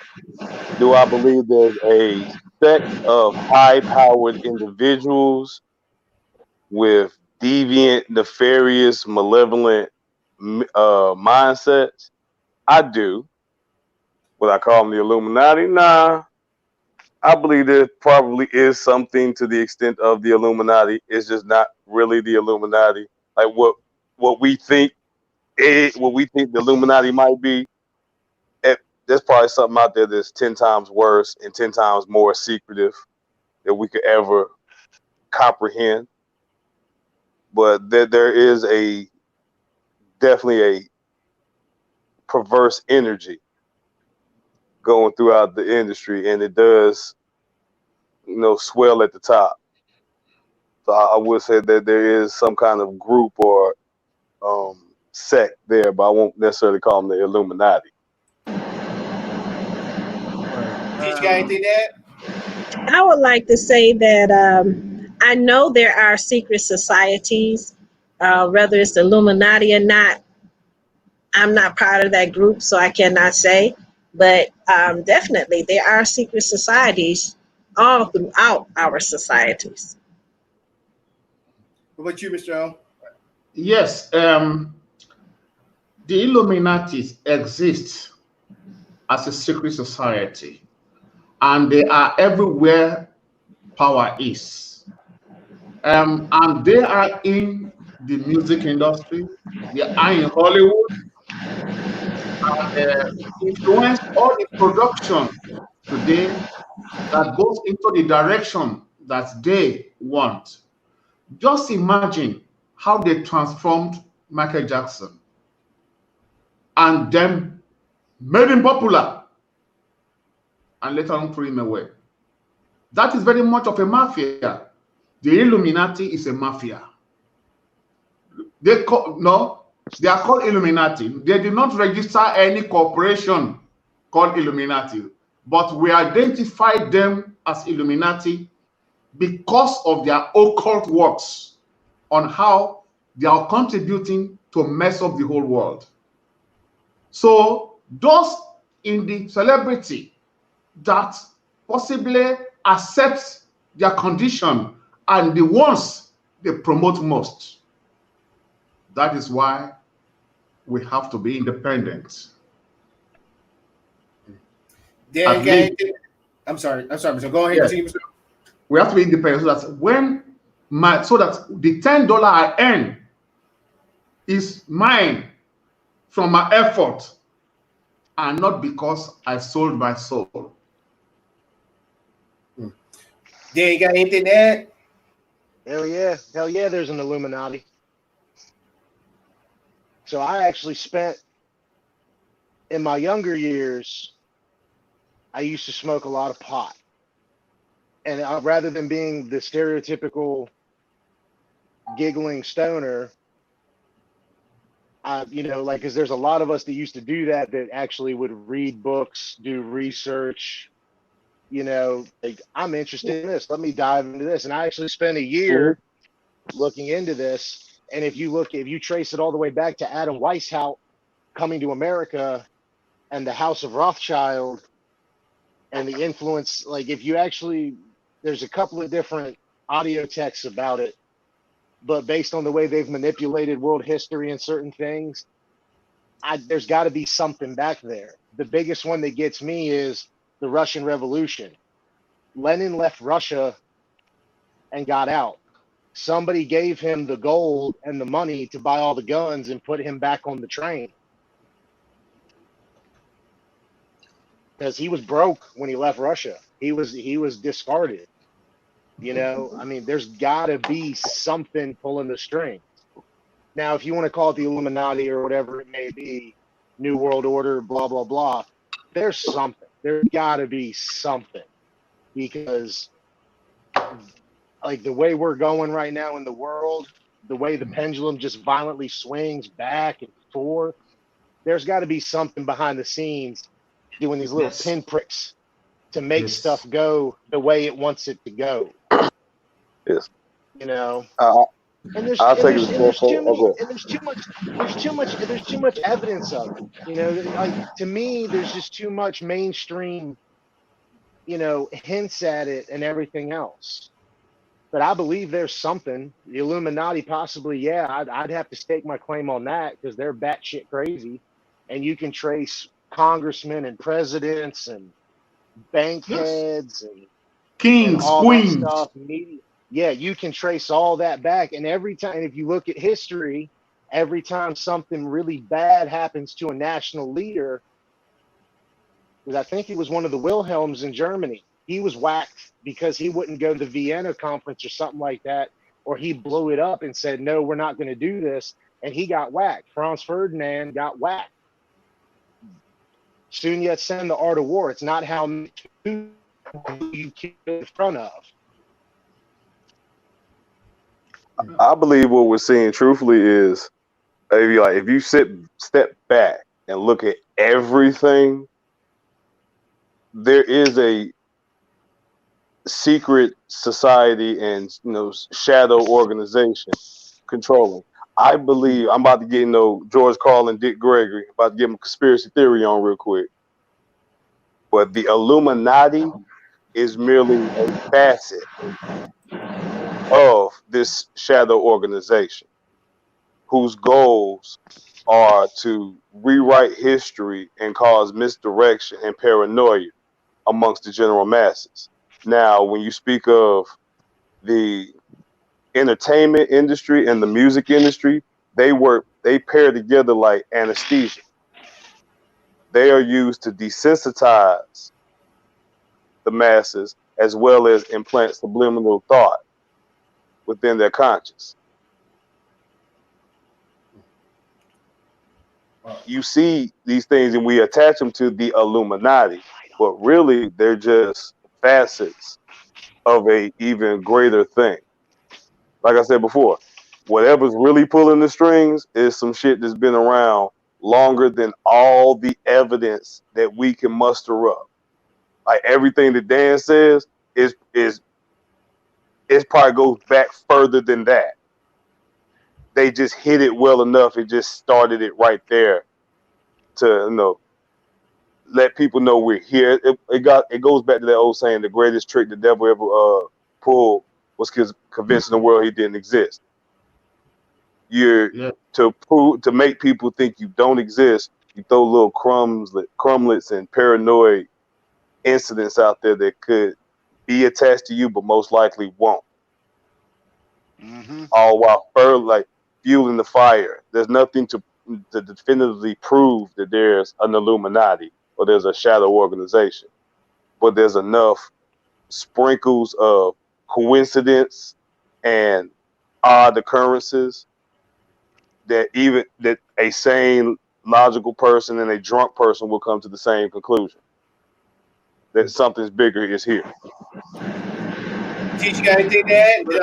S4: Do I believe there's a sect of high powered individuals with deviant, nefarious, malevolent mindsets? I do. Would I call them the Illuminati? Nah. I believe there probably is something to the extent of the Illuminati. It's just not really the Illuminati. Like what we think what we think the Illuminati might be. There's probably something out there that's 10 times worse and 10 times more secretive that we could ever comprehend. But there is definitely a perverse energy going throughout the industry, and it does, swell at the top. So I would say that there is some kind of group or sect there, but I won't necessarily call them the Illuminati.
S1: Did you got anything to add?
S6: I would like to say that I know there are secret societies, whether it's the Illuminati or not. I'm not part of that group, so I cannot say. But definitely, there are secret societies all throughout our societies.
S1: What about you, Mr. O?
S3: Yes, the Illuminati exist as a secret society, and they are everywhere power is. And they are in the music industry, they are in Hollywood, and influence all the production today that goes into the direction that they want. Just imagine how they transformed Michael Jackson and then made him popular and later on threw him away. That is very much of a mafia. The Illuminati is a mafia. They are called Illuminati. They did not register any corporation called Illuminati, but we identify them as Illuminati because of their occult works on how they are contributing to mess up the whole world. So those in the celebrity that possibly accept their condition and the ones they promote most. That is why we have to be independent.
S1: I'm sorry, Mr. Go ahead.
S3: Yes.
S1: Continue, Mr.
S3: We have to be independent so that the $10 I earn is mine from my effort and not because I sold my soul.
S1: Dan, you got anything to add?
S7: Hell yeah, there's an Illuminati. So I actually spent, in my younger years, I used to smoke a lot of pot. And rather than being the stereotypical giggling stoner, because there's a lot of us that used to do that actually would read books, do research, I'm interested in this. Let me dive into this. And I actually spent a year looking into this. And if you trace it all the way back to Adam Weishaupt coming to America and the House of Rothschild and the influence, there's a couple of different audio texts about it, but based on the way they've manipulated world history and certain things, there's got to be something back there. The biggest one that gets me is the Russian Revolution. Lenin left Russia and got out. Somebody gave him the gold and the money to buy all the guns and put him back on the train. Because he was broke when he left Russia. He was discarded. There's got to be something pulling the strings. Now, if you want to call it the Illuminati or whatever it may be, New World Order, blah, blah, blah, there's something. There's got to be something. Because the way we're going right now in the world, the way the pendulum just violently swings back and forth, there's got to be something behind the scenes doing these little
S3: Yes.
S7: pinpricks to make
S3: Yes.
S7: stuff go the way it wants it to go.
S4: Yes.
S7: You know,
S4: I'll
S7: and there's
S4: take it.
S7: there's too much evidence of it. You know, like to me, there's just too much mainstream, you know, hints at it and everything else. But I believe there's something. The Illuminati, possibly, yeah. I'd have to stake my claim on that because they're batshit crazy, and you can trace congressmen and presidents and bank
S3: Yes.
S7: heads and
S3: Kings,
S7: all
S3: queens.
S7: that stuff. Media. Yeah, you can trace all that back, and every time, if you look at history, every time something really bad happens to a national leader, because I think it was one of the Wilhelms in Germany. He was whacked because he wouldn't go to the Vienna conference or something like that, or he blew it up and said, no, we're not going to do this. And he got whacked. Franz Ferdinand got whacked. Sun Yat-sen, The Art of War. It's not how much you kill in front of.
S4: I believe what we're seeing truthfully is if you step back and look at everything, there is a secret society and shadow organization controlling. I believe I'm about to get George Carlin, Dick Gregory, about to give him a conspiracy theory on real quick. But the Illuminati is merely a facet of this shadow organization whose goals are to rewrite history and cause misdirection and paranoia amongst the general masses. Now, when you speak of the entertainment industry and the music industry, they pair together like anesthesia. They are used to desensitize the masses as well as implant subliminal thought within their conscious. You see these things and we attach them to the Illuminati, but really they're just facets of a even greater thing. Like I said before, whatever's really pulling the strings is some shit that's been around longer than all the evidence that we can muster up. Like everything that Dan says is probably goes back further than that. They just hit it well enough. It just started it right there to let people know we're here. It goes back to that old saying: the greatest trick the devil ever pulled was convincing the world he didn't exist. To make people think you don't exist, you throw little crumblets and paranoid incidents out there that could be attached to you, but most likely won't.
S7: Mm-hmm.
S4: All while further fueling the fire. There's nothing to definitively prove that there's an Illuminati or there's a shadow organization, but there's enough sprinkles of coincidence and odd occurrences that a sane, logical person and a drunk person will come to the same conclusion that something's bigger is here.
S1: Teach you got anything to add?
S3: We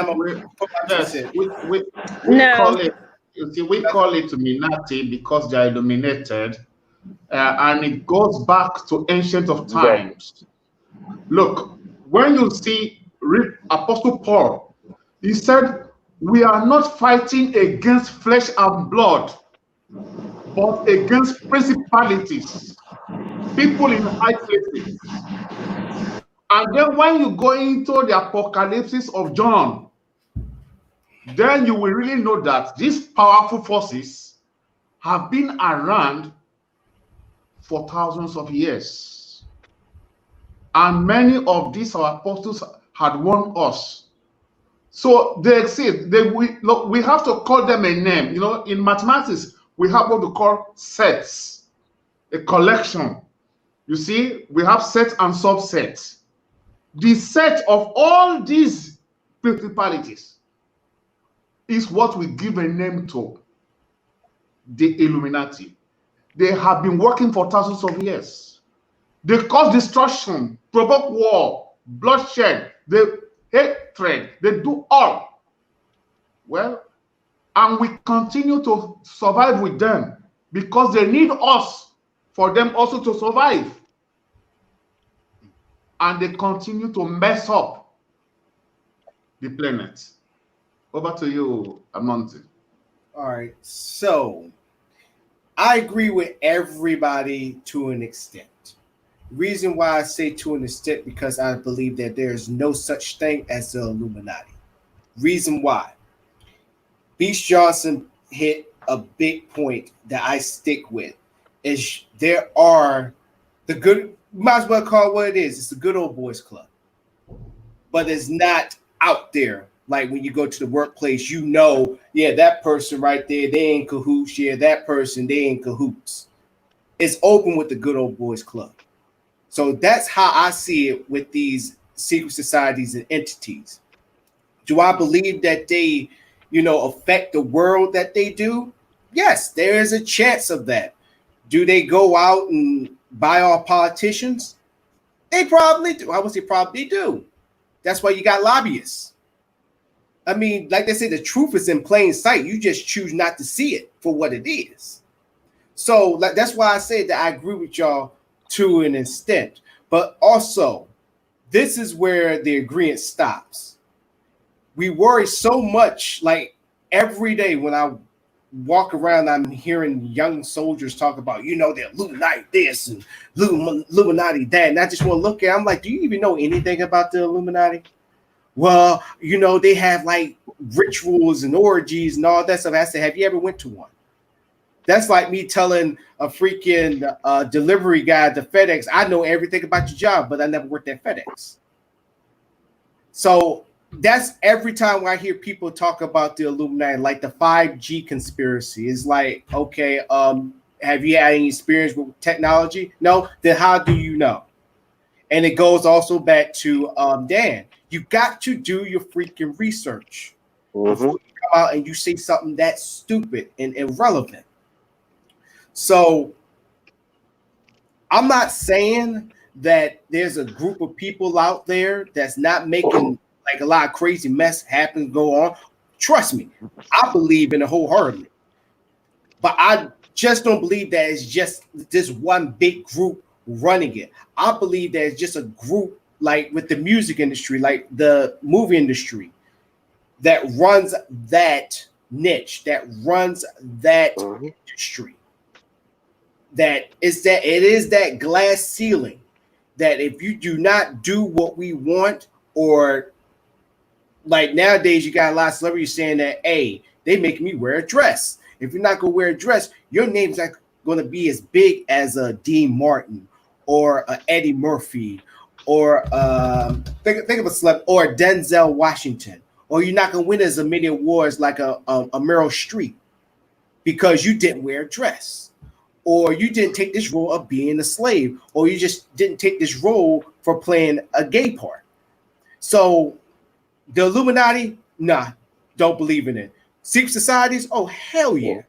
S3: call it Illuminati because they are illuminated, and it goes back to ancient of times. Look, when you see Apostle Paul, he said, we are not fighting against flesh and blood, but against principalities, people in high places. And then when you go into the Apocalypse of John, then you will really know that these powerful forces have been around for thousands of years. And many of these our apostles had warned us. So they exist. We have to call them a name. In mathematics, we have what we call sets, a collection. You see, we have sets and subsets. The set of all these principalities is what we give a name to, the Illuminati. They have been working for thousands of years. They cause destruction, provoke war, bloodshed, they hatred, they do all. Well, and we continue to survive with them because they need us for them also to survive. And they continue to mess up the planet. Over to you, Amonte.
S1: All right. So I agree with everybody to an extent. Reason why I say to an extent because I believe that there is no such thing as the Illuminati. Reason why. Beast Johnson hit a big point that I stick with is there are the good, might as well call it what it is. It's the good old boys club, but it's not out there. Like when you go to the workplace, you know, yeah, that person right there, they in cahoots. Yeah, that person, they in cahoots. It's open with the good old boys club. So that's how I see it with these secret societies and entities. Do I believe that they, affect the world that they do? Yes, there is a chance of that. Do they go out and buy all politicians? They probably do. I would say probably do. That's why you got lobbyists. I mean, like they say, the truth is in plain sight. You just choose not to see it for what it is. So that's why I say that I agree with y'all to an extent. But also, this is where the agreement stops. We worry so much, like every day when I walk around, I'm hearing young soldiers talk about, the Illuminati this and Illuminati that. And I just want to look at it, I'm like, do you even know anything about the Illuminati? Well, they have like rituals and orgies and all that stuff. I said, have you ever went to one? That's like me telling a freaking delivery guy at the FedEx, I know everything about your job, but I never worked at FedEx. So that's every time I hear people talk about the Illuminati, like the 5G conspiracy. It's like, okay, have you had any experience with technology? No, then how do you know? And it goes also back to Dan. You got to do your freaking research before you come out and you say something that's stupid and irrelevant. So I'm not saying that there's a group of people out there that's not making like a lot of crazy mess happen, go on. Trust me, I believe in it wholeheartedly. But I just don't believe that it's just this one big group running it. I believe that it's just a group like with the music industry, like the movie industry, that runs that niche, that runs that industry. That it is that glass ceiling that if you do not do what we want, or like nowadays you got a lot of celebrities saying that, hey, they make me wear a dress. If you're not gonna wear a dress, your name's not gonna be as big as a Dean Martin or a Eddie Murphy or think of a celeb or a Denzel Washington, or you're not gonna win as many awards like a Meryl Streep because you didn't wear a dress, or you didn't take this role of being a slave, or you just didn't take this role for playing a gay part. So the Illuminati, nah, don't believe in it. Secret societies, oh hell yeah.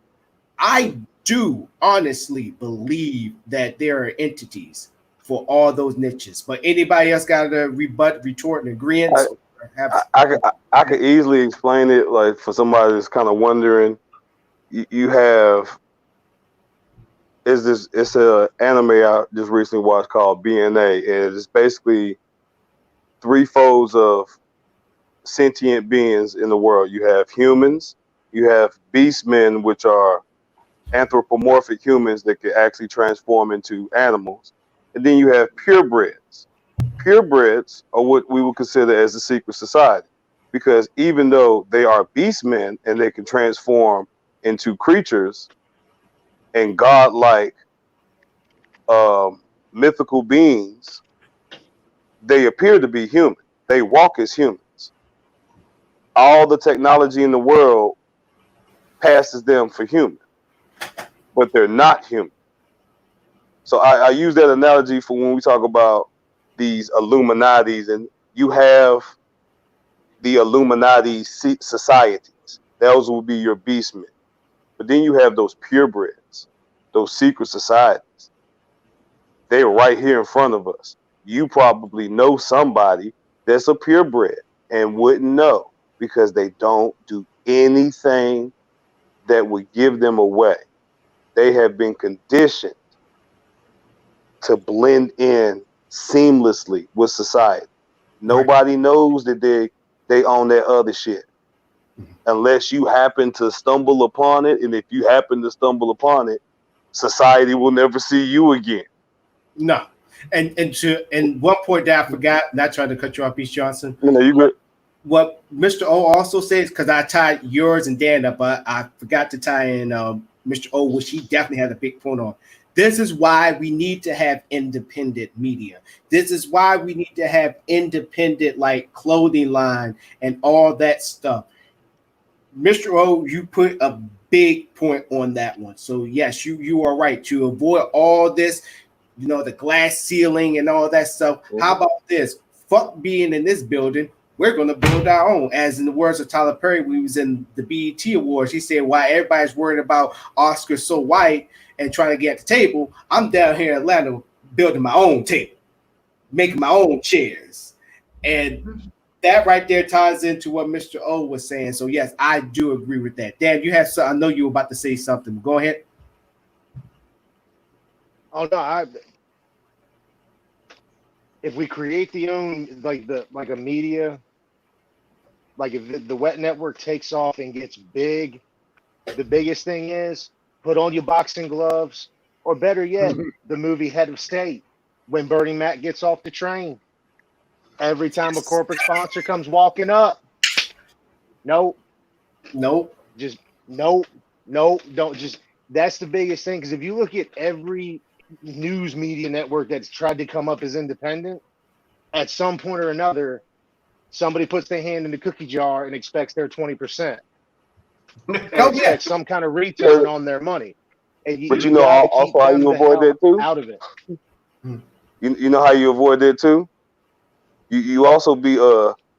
S1: I do honestly believe that there are entities for all those niches. But anybody else got a rebut, retort, and agreement?
S4: I could easily explain it, like for somebody that's kind of wondering. You have it's a anime I just recently watched called BNA, and it's basically three folds of sentient beings in the world. You have humans, you have beastmen, which are anthropomorphic humans that can actually transform into animals, and then you have purebreds. Purebreds are what we would consider as a secret society, because even though they are beastmen and they can transform into creatures and godlike mythical beings, they appear to be human. They walk as humans. All the technology in the world passes them for human, but they're not human. So I use that analogy for when we talk about these Illuminatis, and you have the Illuminati societies. Those will be your beastmen. But then you have those purebreds, those secret societies. They're right here in front of us. You probably know somebody that's a purebred and wouldn't know because they don't do anything that would give them away. they have been conditioned to blend in seamlessly with society. Nobody knows that they own that other shit unless you happen to stumble upon it. And if you happen to stumble upon it, society will never see you again.
S1: No. And one point that I forgot, not trying to cut you off, Peace Johnson.
S4: You know, you good.
S1: What Mr. O also says, because I tied yours and Dan up, but I forgot to tie in Mr. O, which he definitely had a big point on. This is why we need to have independent media. This is why we need to have independent, like, clothing line and all that stuff. Mr. O, you put a big point on that one. So yes, you are right. To avoid all this, you know, the glass ceiling and all that stuff. How about this? Fuck being in this building. We're going to build our own. As in the words of Tyler Perry, when he was in the BET Awards, he said, why everybody's worried about Oscar so white and trying to get at the table, I'm down here in Atlanta building my own table, making my own chairs. And that right there ties into what Mr. O was saying. So yes, I do agree with that. Dan, you have some, I know you were about to say something. Go ahead.
S7: Oh no, if we create the own like a media, like if the Wet Network takes off and gets big, the biggest thing is put on your boxing gloves, or better yet, the movie Head of State, when Bernie Mac gets off the train. Every time a corporate sponsor comes walking up, nope, just nope, don't just. That's the biggest thing, because if you look at every news media network that's tried to come up as independent, at some point or another, somebody puts their hand in the cookie jar and expects their 20%. Expect some kind of return on their money. And
S4: but you know also how you avoid that too?
S7: Out of it.
S4: You know how you avoid that too? You also be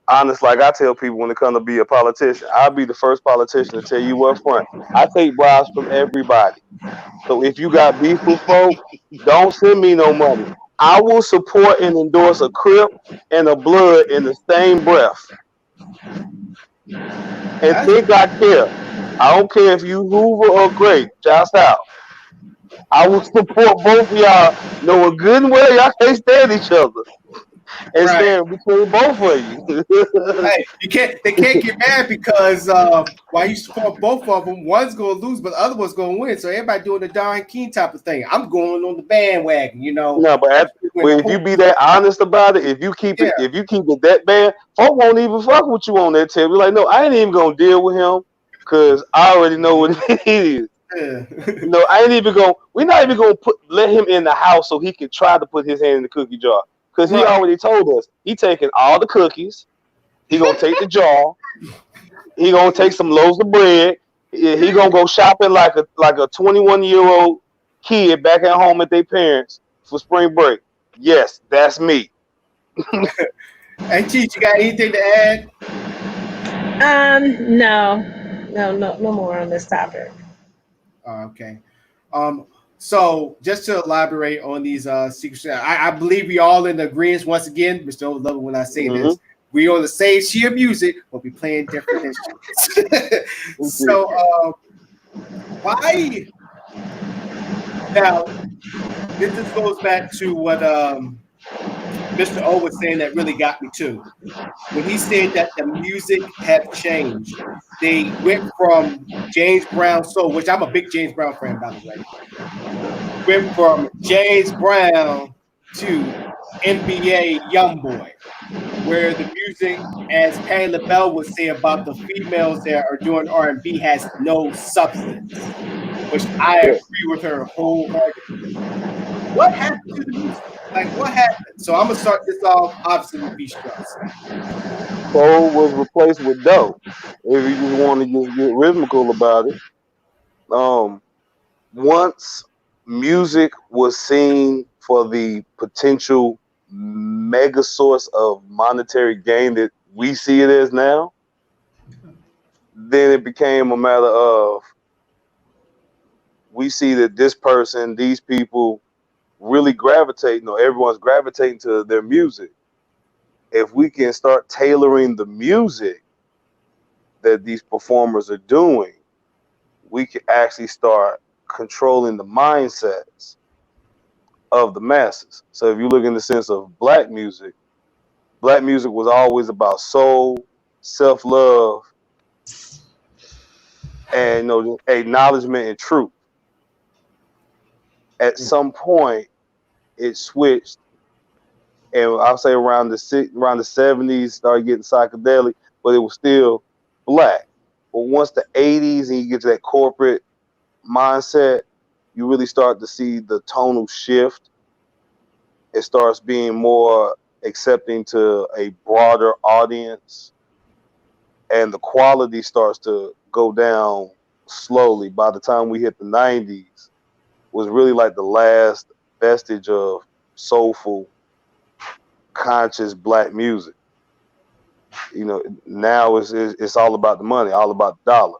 S4: honest, like I tell people when it comes to be a politician. I'll be the first politician to tell you up front. I take bribes from everybody. So if you got beef with folk, don't send me no money. I will support and endorse a Crip and a Blood in the same breath. And think I care. I don't care if you Hoover or Great. Just out. I will support both of y'all, knowing good and well y'all can't stand each other. And stand between both of you.
S1: Hey, they can't get mad because while you support both of them, one's gonna lose, but the other one's gonna win. So everybody doing the Don King type of thing. I'm going on the bandwagon, you know.
S4: No, but if you be that honest about it, if you keep it that bad, folk won't even fuck with you on that tip. You're like, no, I ain't even gonna deal with him because I already know what it is. No, I ain't even gonna. We're not even gonna let him in the house so he can try to put his hand in the cookie jar. Because he already told us he taking all the cookies. He gonna take the jar. He gonna take some loaves of bread. He gonna go shopping like a 21-year-old kid back at home at their parents for spring break. Yes, that's me.
S1: Hey, Keith, you got anything to add?
S6: No more on this topic.
S1: Okay. So just to elaborate on these secrets, I believe we all in agreement once again. Mr. O, love it when I say this. We on the same sheet of music, but we playing different instruments. So why? Now, this just goes back to what Mr. O was saying that really got me too. When he said that the music had changed, they went from James Brown soul, which I'm a big James Brown fan, by the way. Went from James Brown to NBA YoungBoy, where the music, as Patti LaBelle would say about the females that are doing R&B, has no substance, which I agree with her wholeheartedly. What happened to the music? Like, what happened? So I'm gonna start this off, obviously, with Beast Drugs.
S4: Soul was replaced with dope. If you just want to get rhythmical about it, once music was seen for the potential mega source of monetary gain that we see it as now, then it became a matter of we see that this person, these people really gravitate, everyone's gravitating to their music. If we can start tailoring the music that these performers are doing, we can actually start controlling the mindsets of the masses. So if you look in the sense of black music was always about soul, self-love, and acknowledgement and truth. At some point, it switched, and I'll say around the 70s, started getting psychedelic, but it was still black. But once the 80s and you get to that corporate mindset, you really start to see the tonal shift. It starts being more accepting to a broader audience, and the quality starts to go down slowly. By the time we hit the 90s, was really like the last vestige of soulful, conscious black music. Now it's all about the money, all about the dollar.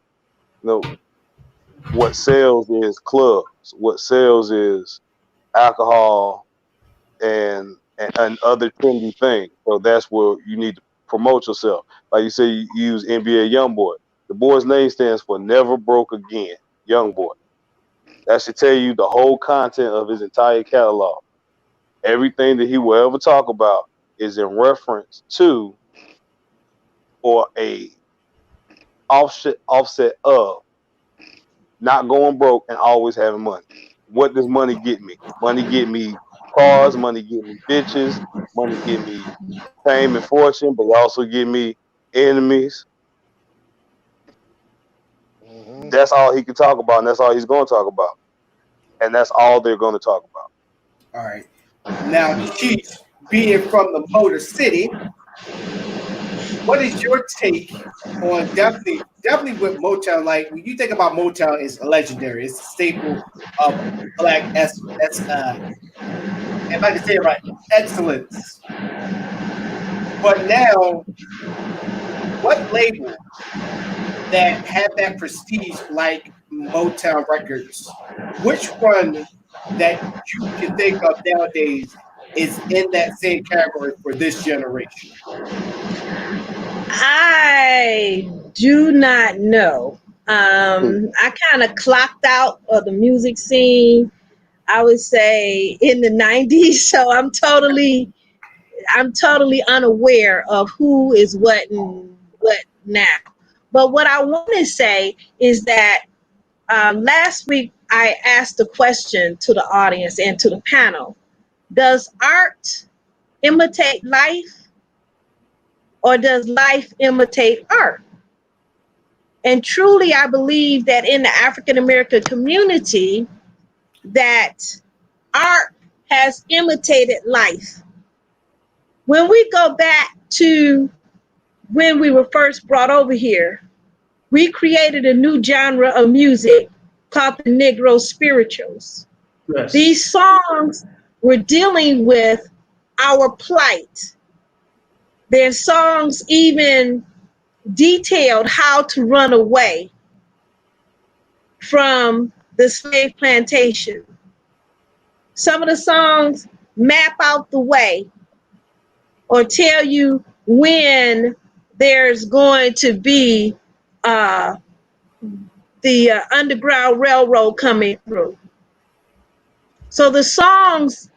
S4: What sells is clubs. What sells is alcohol and other trendy things. So that's where you need to promote yourself. Like you say, you use NBA YoungBoy. The boy's name stands for Never Broke Again, YoungBoy. That should tell you the whole content of his entire catalog. Everything that he will ever talk about is in reference to or a offset of not going broke and always having money. What does money get me? Money get me cars, money get me bitches, money get me fame and fortune, but also get me enemies.
S7: Mm-hmm.
S4: That's all he can talk about, and that's all he's going to talk about. And that's all they're going to talk about.
S1: All right. Now, Chief, being from the Motor City, what is your take on definitely with Motown? Like when you think about Motown, it's legendary. It's a staple of black if I can say it right, excellence. But now, what label that had that prestige like Motown Records, which one that you can think of nowadays is in that same category for this generation?
S6: I do not know. I kind of clocked out of the music scene, I would say in the 90s. So I'm totally unaware of who is what and what now. But what I want to say is that last week I asked a question to the audience and to the panel. Does art imitate life? Or does life imitate art? And truly, I believe that in the African American community, that art has imitated life. When we go back to when we were first brought over here, we created a new genre of music called the Negro spirituals.
S1: Yes.
S6: These songs were dealing with our plight. Their songs even detailed how to run away from the slave plantation. Some of the songs map out the way or tell you when there's going to be the Underground Railroad coming through. So the songs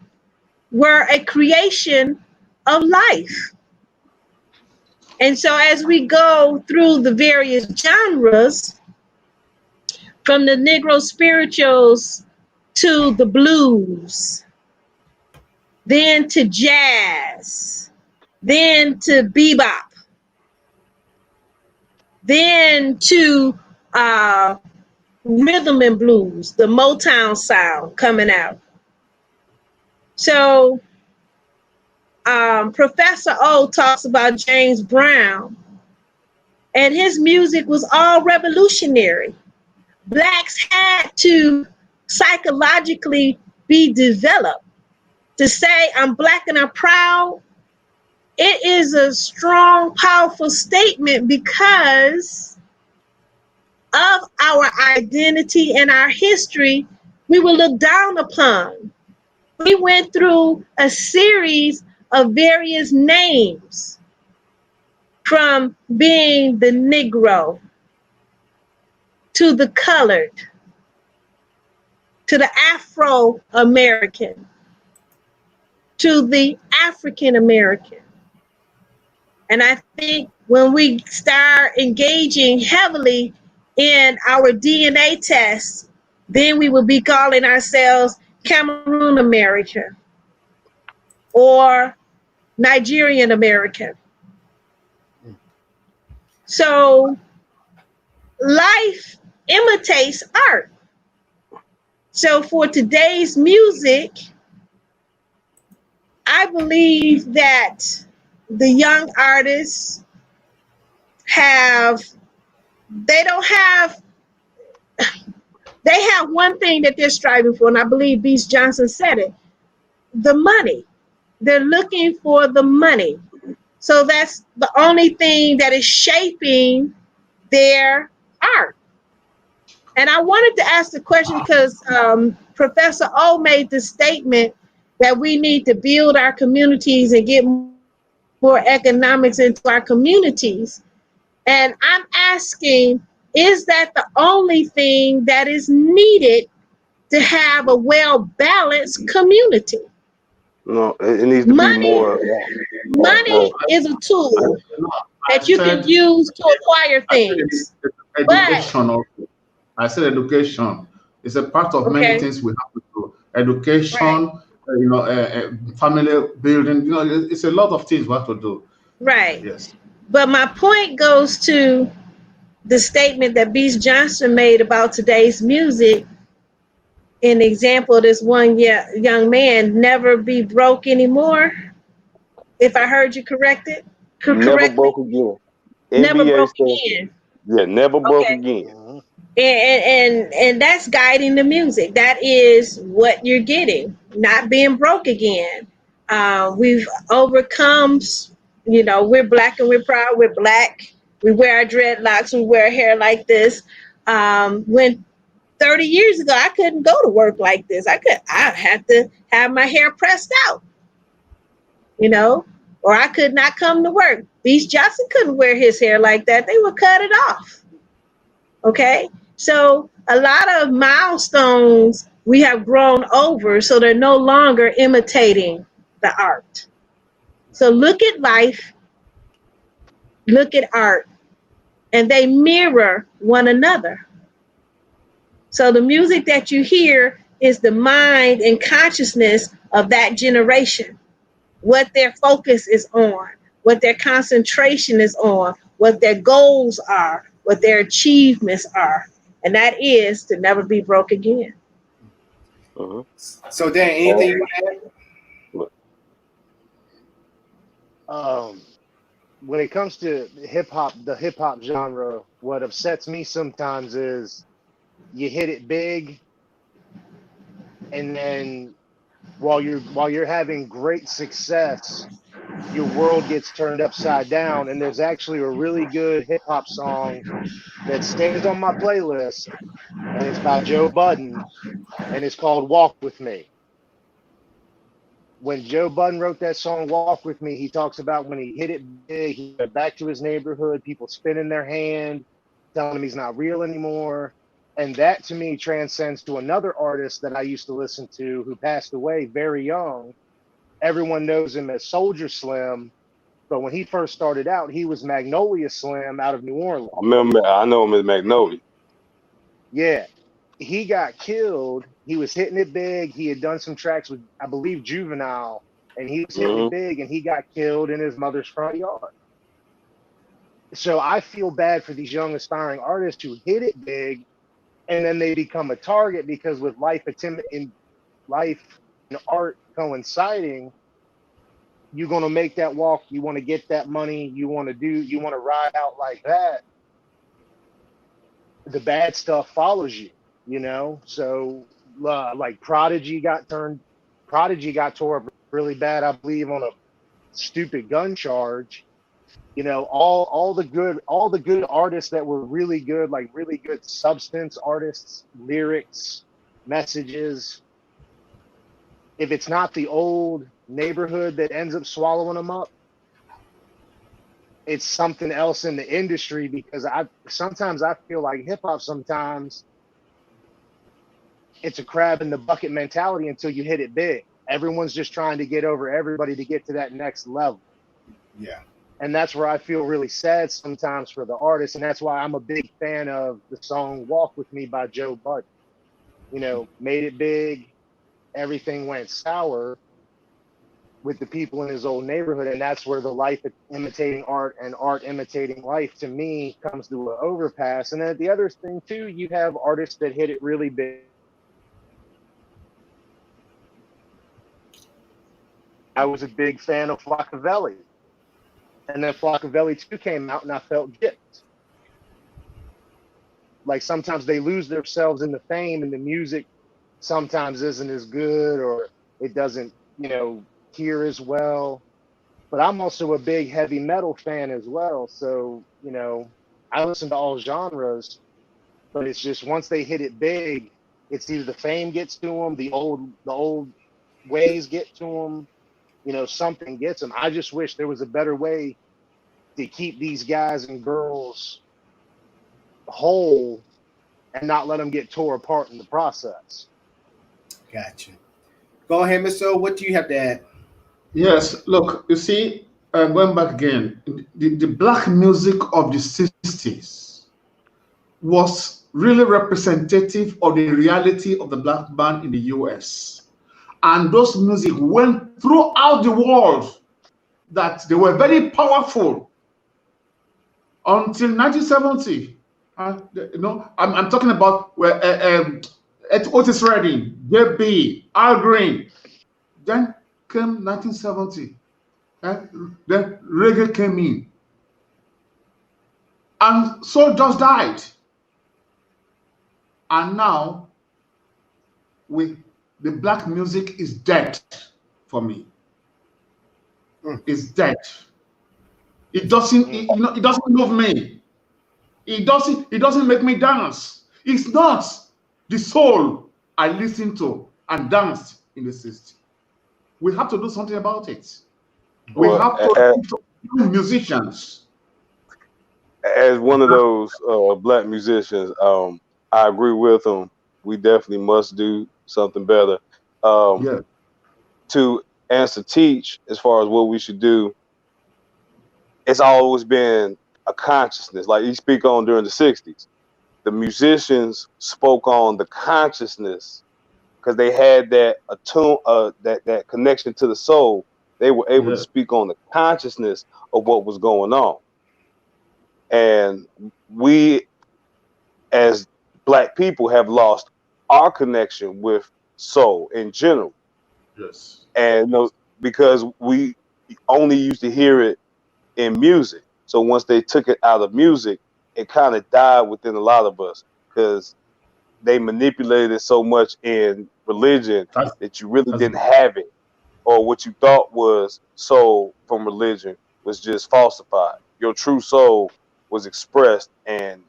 S6: were a creation of life. And so as we go through the various genres, from the Negro spirituals to the blues, then to jazz, then to bebop, then to rhythm and blues, the Motown sound coming out. So Professor O talks about James Brown, and his music was all revolutionary. Blacks had to psychologically be developed to say, I'm Black and I'm proud. It is a strong, powerful statement because of our identity and our history. We were looked down upon. We went through a series of various names, from being the Negro to the colored to the Afro American, to the African American. And I think when we start engaging heavily in our DNA tests, then we will be calling ourselves Cameroon American or Nigerian American. So life imitates art. So for today's music, I believe that the young artists they have one thing that they're striving for, and I believe Beast Johnson said it, the money. They're looking for the money. So that's the only thing that is shaping their art. And I wanted to ask the question because Professor O made the statement that we need to build our communities and get more economics into our communities. And I'm asking, is that the only thing that is needed to have a well-balanced community?
S4: No, it needs to be more.
S6: Money is a tool that you can use to acquire things.
S3: Education also. I said education is a part of many things we have to do. Education, family building, it's a lot of things we have to do.
S6: Right.
S3: Yes.
S6: But my point goes to the statement that Beast Johnson made about today's music. An example of this one young man, never be broke anymore. If I heard you corrected?
S4: Never broke again.
S6: Never
S4: NBA
S6: broke
S4: says,
S6: again.
S4: Yeah, never broke again.
S6: And that's guiding the music. That is what you're getting, not being broke again. We've overcome, we're Black and we're proud. We're Black. We wear our dreadlocks. We wear hair like this. When 30 years ago, I couldn't go to work like this. I had to have my hair pressed out, or I could not come to work. Beast Johnson couldn't wear his hair like that. They would cut it off. Okay. So a lot of milestones we have grown over, so they're no longer imitating the art. So look at life, look at art, and they mirror one another. So the music that you hear is the mind and consciousness of that generation, what their focus is on, what their concentration is on, what their goals are, what their achievements are. And that is to never be broke again.
S1: So Dan, anything you want
S7: to add? When it comes to the hip hop genre, what upsets me sometimes is you hit it big, and then while you're having great success, your world gets turned upside down. And there's actually a really good hip hop song that stays on my playlist, and it's by Joe Budden, and it's called "Walk With Me." When Joe Budden wrote that song, "Walk With Me," he talks about when he hit it big, he went back to his neighborhood, people spinning their hand, telling him he's not real anymore. And that to me transcends to another artist that I used to listen to who passed away very young. Everyone knows him as Soldier Slim, but when he first started out, he was Magnolia Slim out of New Orleans.
S4: I know him as Magnolia.
S7: Yeah. He got killed. He was hitting it big. He had done some tracks with, I believe, Juvenile, and he was hitting it big, and he got killed in his mother's front yard. So I feel bad for these young aspiring artists who hit it big, and then they become a target because with life and art coinciding, you're going to make that walk. You want to get that money. You want to ride out like that. The bad stuff follows you. So like Prodigy got tore up really bad, I believe, on a stupid gun charge. All the good artists that were really good, like really good substance artists, lyrics, messages. If it's not the old neighborhood that ends up swallowing them up, it's something else in the industry, because I feel like hip hop sometimes it's a crab in the bucket mentality until you hit it big. Everyone's just trying to get over everybody to get to that next level.
S1: Yeah.
S7: And that's where I feel really sad sometimes for the artists. And that's why I'm a big fan of the song Walk With Me by Joe Budden. You know, made it big, everything went sour with the people in his old neighborhood. And that's where the life imitating art and art imitating life, to me, comes to an overpass. And then the other thing, too, you have artists that hit it really big. I was a big fan of Flockavelli. And then Flockavelli 2 came out, and I felt gypped. Like, sometimes they lose themselves in the fame, and the music sometimes isn't as good, or it doesn't, you know, hear as well. But I'm also a big heavy metal fan as well. So, you know, I listen to all genres, but it's just once they hit it big, it's either the fame gets to them, the old ways get to them, you know, something gets them. I just wish there was a better way to keep these guys and girls whole and not let them get tore apart in the process.
S1: Gotcha. Go ahead, Mr. O. What do you have to add?
S3: Yes, look, you see, going back again, the black music of the 60s was really representative of the reality of the black man in the US. And those music went throughout the world, that they were very powerful until 1970. You know, I'm talking about Otis Redding, J.B., Al Green. Then came 1970. Then reggae came in. And soul just died. And now, the black music is dead for me. It's dead. It doesn't, it doesn't move me. It doesn't make me dance. It's not the soul I listened to and danced in the 60s. We have to do something about it. We have to be musicians.
S4: As one of those black musicians, I agree with him. We definitely must do something better.
S3: Yeah.
S4: To answer Teach, as far as what we should do, it's always been a consciousness. Like you speak on during the 60s, the musicians spoke on the consciousness because they had that that connection to the soul. They were able to speak on the consciousness of what was going on. And we, as black people, have lost our connection with soul in general.
S3: Yes.
S4: And because we only used to hear it in music. So once they took it out of music, it kind of died within a lot of us because they manipulated it so much in religion that you really didn't have it, or what you thought was soul from religion was just falsified. Your true soul was expressed and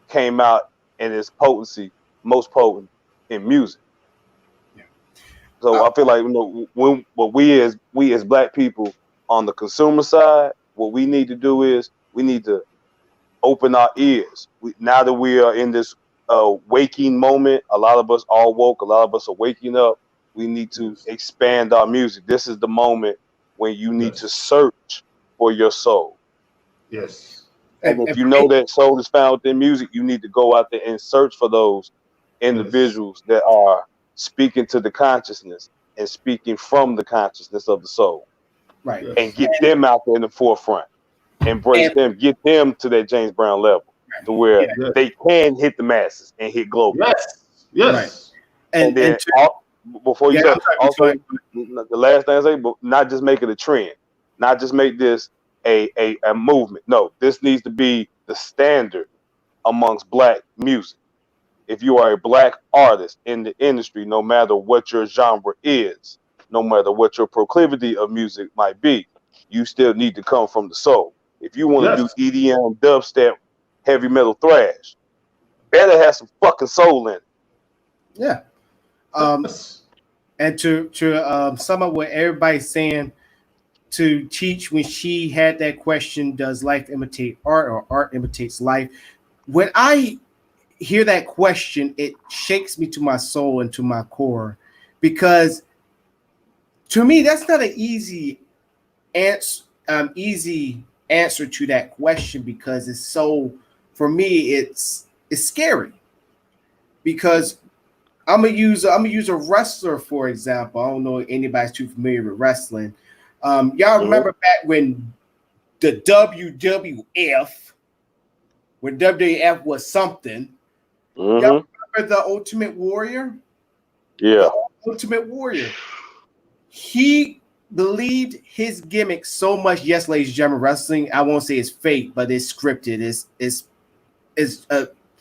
S4: came out in its potency, most potent in music.
S1: Yeah.
S4: So I feel like, you know, when we as black people on the consumer side, what we need to do is we need to open our ears. Now that we are in this waking moment, a lot of us are woke, a lot of us are waking up. We need to expand our music. This is the moment when you need to search for your soul.
S3: Yes.
S4: And if you know that soul is found within music, you need to go out there and search for those individuals that are speaking to the consciousness and speaking from the consciousness of the soul.
S1: Right.
S4: And get them out there in the forefront. Embrace them, get them to that James Brown level to where they can hit the masses and hit global.
S3: Yes. Yes.
S1: Right.
S4: And then before you say, also the last thing I say, but not just make it a trend, not just make this a movement. No, this needs to be the standard amongst black music. If you are a black artist in the industry, no matter what your genre is, no matter what your proclivity of music might be, you still need to come from the soul. If you want to do EDM, dubstep, heavy metal, thrash, better have some fucking soul in it.
S1: Yeah. And to sum up what everybody's saying, to Teach, when she had that question, does life imitate art or art imitates life? When I hear that question, it shakes me to my soul and to my core, because to me, that's not an easy answer to that question, because it's so, for me, it's scary. Because I'm gonna use a wrestler for example. I don't know if anybody's too familiar with wrestling. Y'all remember back when the WWF, when WWF was something. Y'all remember the Ultimate Warrior?
S4: Yeah.
S1: The Ultimate Warrior. He believed his gimmick so much. Yes, ladies and gentlemen, wrestling, I won't say it's fake, but it's scripted. It's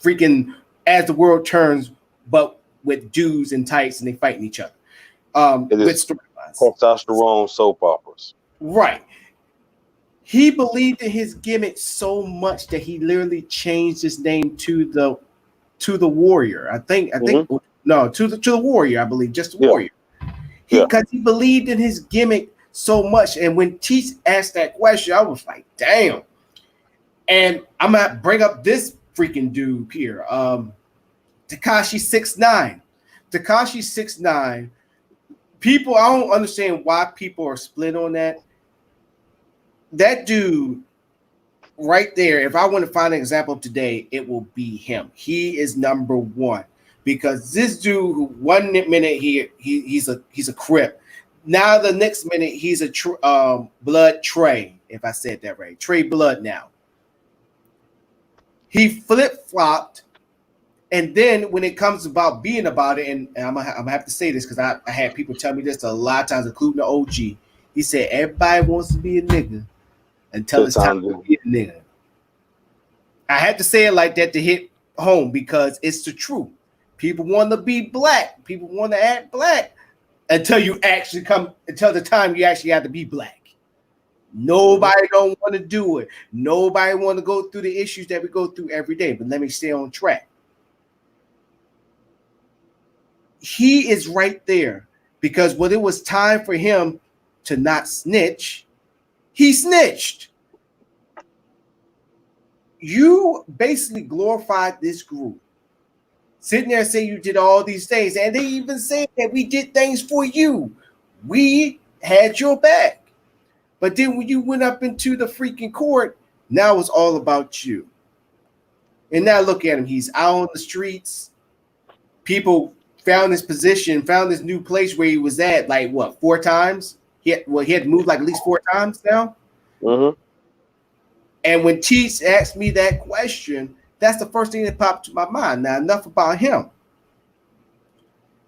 S1: freaking as the world turns, but with dudes and tights and they fighting each other. With storylines.
S4: Testosterone soap operas.
S1: Right. He believed in his gimmick so much that he literally changed his name to the Warrior. I think no, to the Warrior, I believe, just the Warrior. Because he believed in his gimmick so much. And when Teach asked that question, I was like, damn. And I'm gonna bring up this freaking dude here. Tekashi 6ix9ine. Tekashi 6ix9ine. People, I don't understand why people are split on that. That dude right there, if I want to find an example of today, it will be him. He is number one. Because this dude, who 1 minute he's a Crip, now the next minute he's a Blood Trey, if I said that right, Trey Blood. Now he flip flopped, and then when it comes about being about it, and I'm gonna have to say this because I had people tell me this a lot of times, including the OG. He said everybody wants to be a nigga until it's time to be a nigga. I had to say it like that to hit home because it's the truth. People want to be black. People want to act black until the time you actually have to be black. Nobody don't want to do it. Nobody want to go through the issues that we go through every day. But let me stay on track. He is right there because when it was time for him to not snitch, he snitched. You basically glorified this group. Sitting there and say you did all these things, and they even say that we did things for you. We had your back. But then when you went up into the freaking court, now it's all about you. And now look at him. He's out on the streets. People found his position, found this new place where he was at, like what, 4 times? He had to move like at least 4 times now. And when Teach asked me that question, that's the first thing that popped to my mind. Now, enough about him.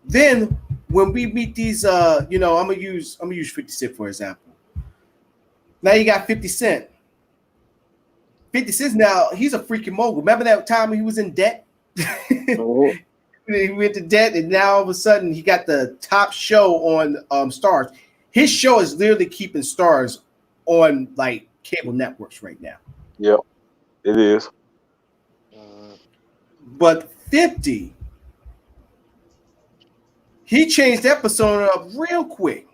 S1: Then, when we meet these, I'm gonna use 50 Cent for example. Now you got 50 Cent. 50 Cent now he's a freaking mogul. Remember that time when he was in debt? He went to debt, and now all of a sudden he got the top show on Starz. His show is literally keeping Starz on like cable networks right now.
S4: Yep, it is.
S1: But 50, he changed that persona up real quick.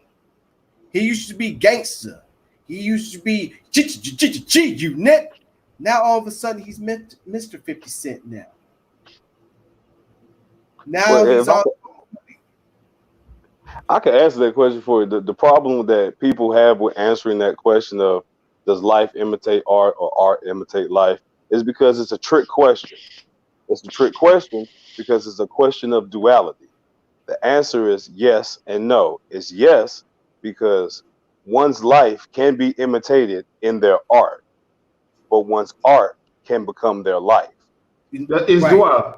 S1: He used to be gangster. He used to be G-Unit. Now all of a sudden he's Mr. 50 Cent now. Now he's all.
S4: I can answer that question for you. The problem that people have with answering that question of does life imitate art or art imitate life is because it's a trick question. It's a trick question because it's a question of duality. The answer is yes and no. It's yes because one's life can be imitated in their art, but one's art can become their life.
S3: That is dual.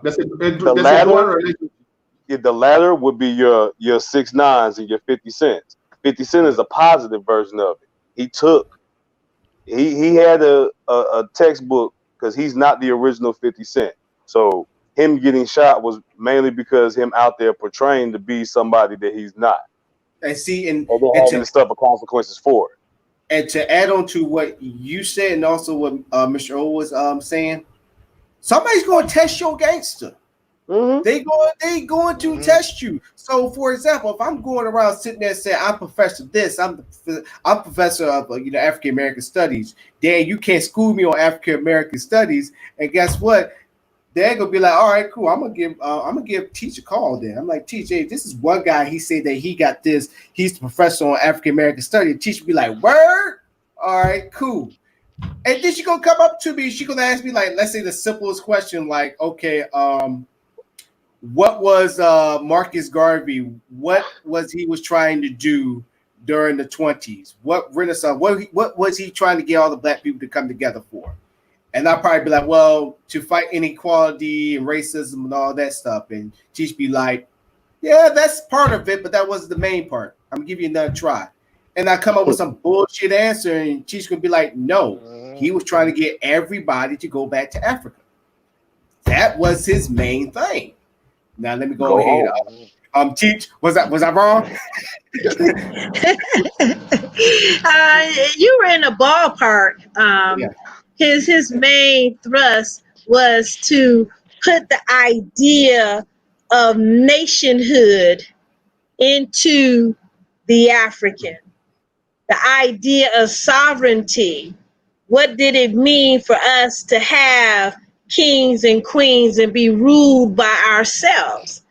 S4: The latter would be your 6ix9ines and your 50 Cents. 50 Cent is a positive version of it. He had a textbook because he's not the original 50 Cent. So him getting shot was mainly because him out there portraying to be somebody that he's not.
S1: And see, and
S4: to suffer consequences for it.
S1: And to add on to what you said, and also what Mr. O was saying, somebody's going to test your gangster. They going to test you. So, for example, if I'm going around sitting there saying I'm professor this, I'm professor of African American studies, then you can't school me on African American studies. And guess what? they're gonna be like, all right, cool. I'm gonna give Teach a call then. I'm like, Teach, hey, this is one guy. He said that he got this. He's the professor on African American study. Teach be like, word. All right, cool. And then she gonna come up to me. She gonna ask me like, let's say the simplest question, like, okay, what was Marcus Garvey? What was he was trying to do during the 20s? What Renaissance? What was he trying to get all the black people to come together for? And I'll probably be like, well, to fight inequality and racism and all that stuff. And she'd be like, yeah, that's part of it, but that wasn't the main part. I'm gonna give you another try. And I come up with some bullshit answer, and she's gonna be like, no, he was trying to get everybody to go back to Africa. That was his main thing. Now let me go ahead. Teach, was I wrong?
S6: You were in a ballpark. His main thrust was to put the idea of nationhood into the African, the idea of sovereignty. What did it mean for us to have kings and queens and be ruled by ourselves?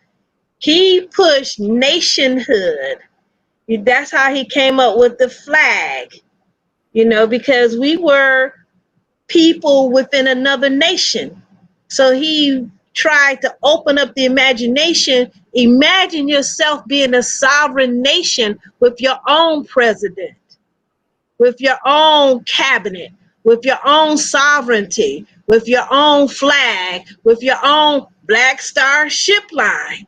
S6: He pushed nationhood. That's how he came up with the flag, because we were people within another nation. So he tried to open up the imagination. Imagine yourself being a sovereign nation with your own president, with your own cabinet, with your own sovereignty, with your own flag, with your own Black Star ship line,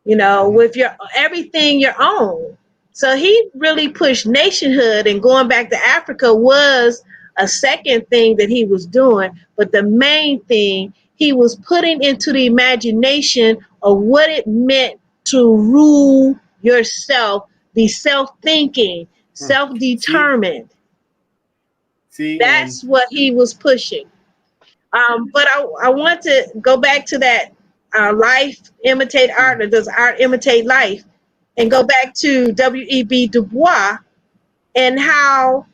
S6: with your everything your own. So he really pushed nationhood, and going back to Africa was a second thing that he was doing. But the main thing, he was putting into the imagination of what it meant to rule yourself, be self-thinking, self-determined.
S1: See,
S6: that's what he was pushing. But I want to go back to that life imitate art, or does art imitate life? And go back to W.E.B. Du Bois and how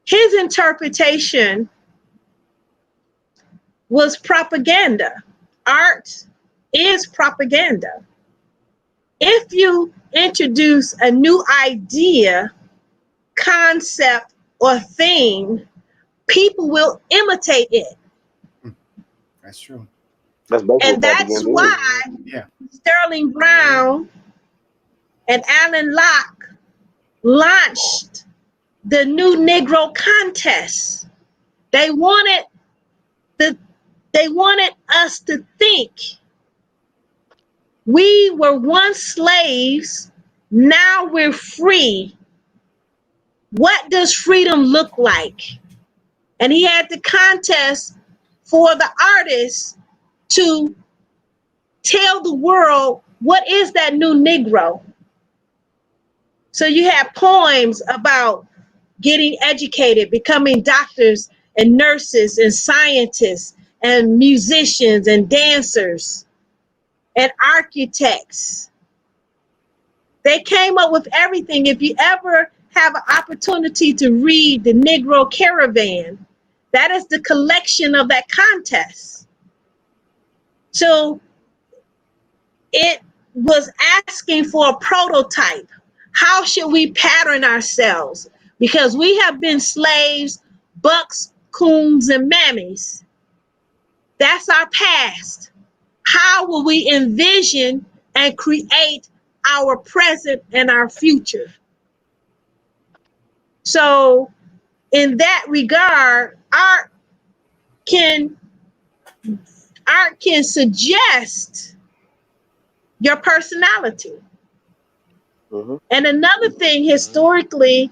S6: his interpretation was propaganda. Art is propaganda. If you introduce a new idea, concept, or thing, people will imitate it.
S1: That's true.
S6: And that's why Sterling Brown and Alan Locke launched the New Negro Contest. They wanted us to think we were once slaves, now we're free. What does freedom look like? And he had the contest for the artists to tell the world what is that new Negro. So you have poems about getting educated, becoming doctors and nurses and scientists and musicians and dancers and architects. They came up with everything. If you ever have an opportunity to read the Negro Caravan, that is the collection of that contest. So it was asking for a prototype. How should we pattern ourselves? Because we have been slaves, bucks, coons, and mammies. That's our past. How will we envision and create our present and our future? So in that regard, art can suggest your personality. And another thing, historically,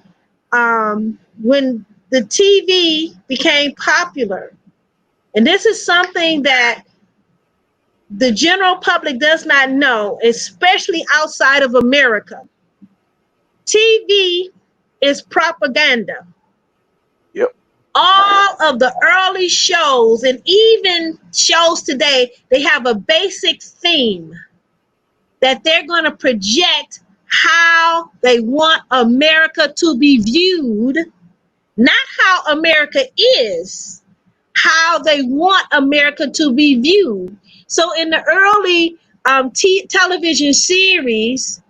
S6: when the TV became popular, and this is something that the general public does not know, especially outside of America, TV is propaganda.
S4: Yep.
S6: All of the early shows and even shows today, they have a basic theme that they're going to project how they want America to be viewed, not how America is, how they want America to be viewed. So in the early television series,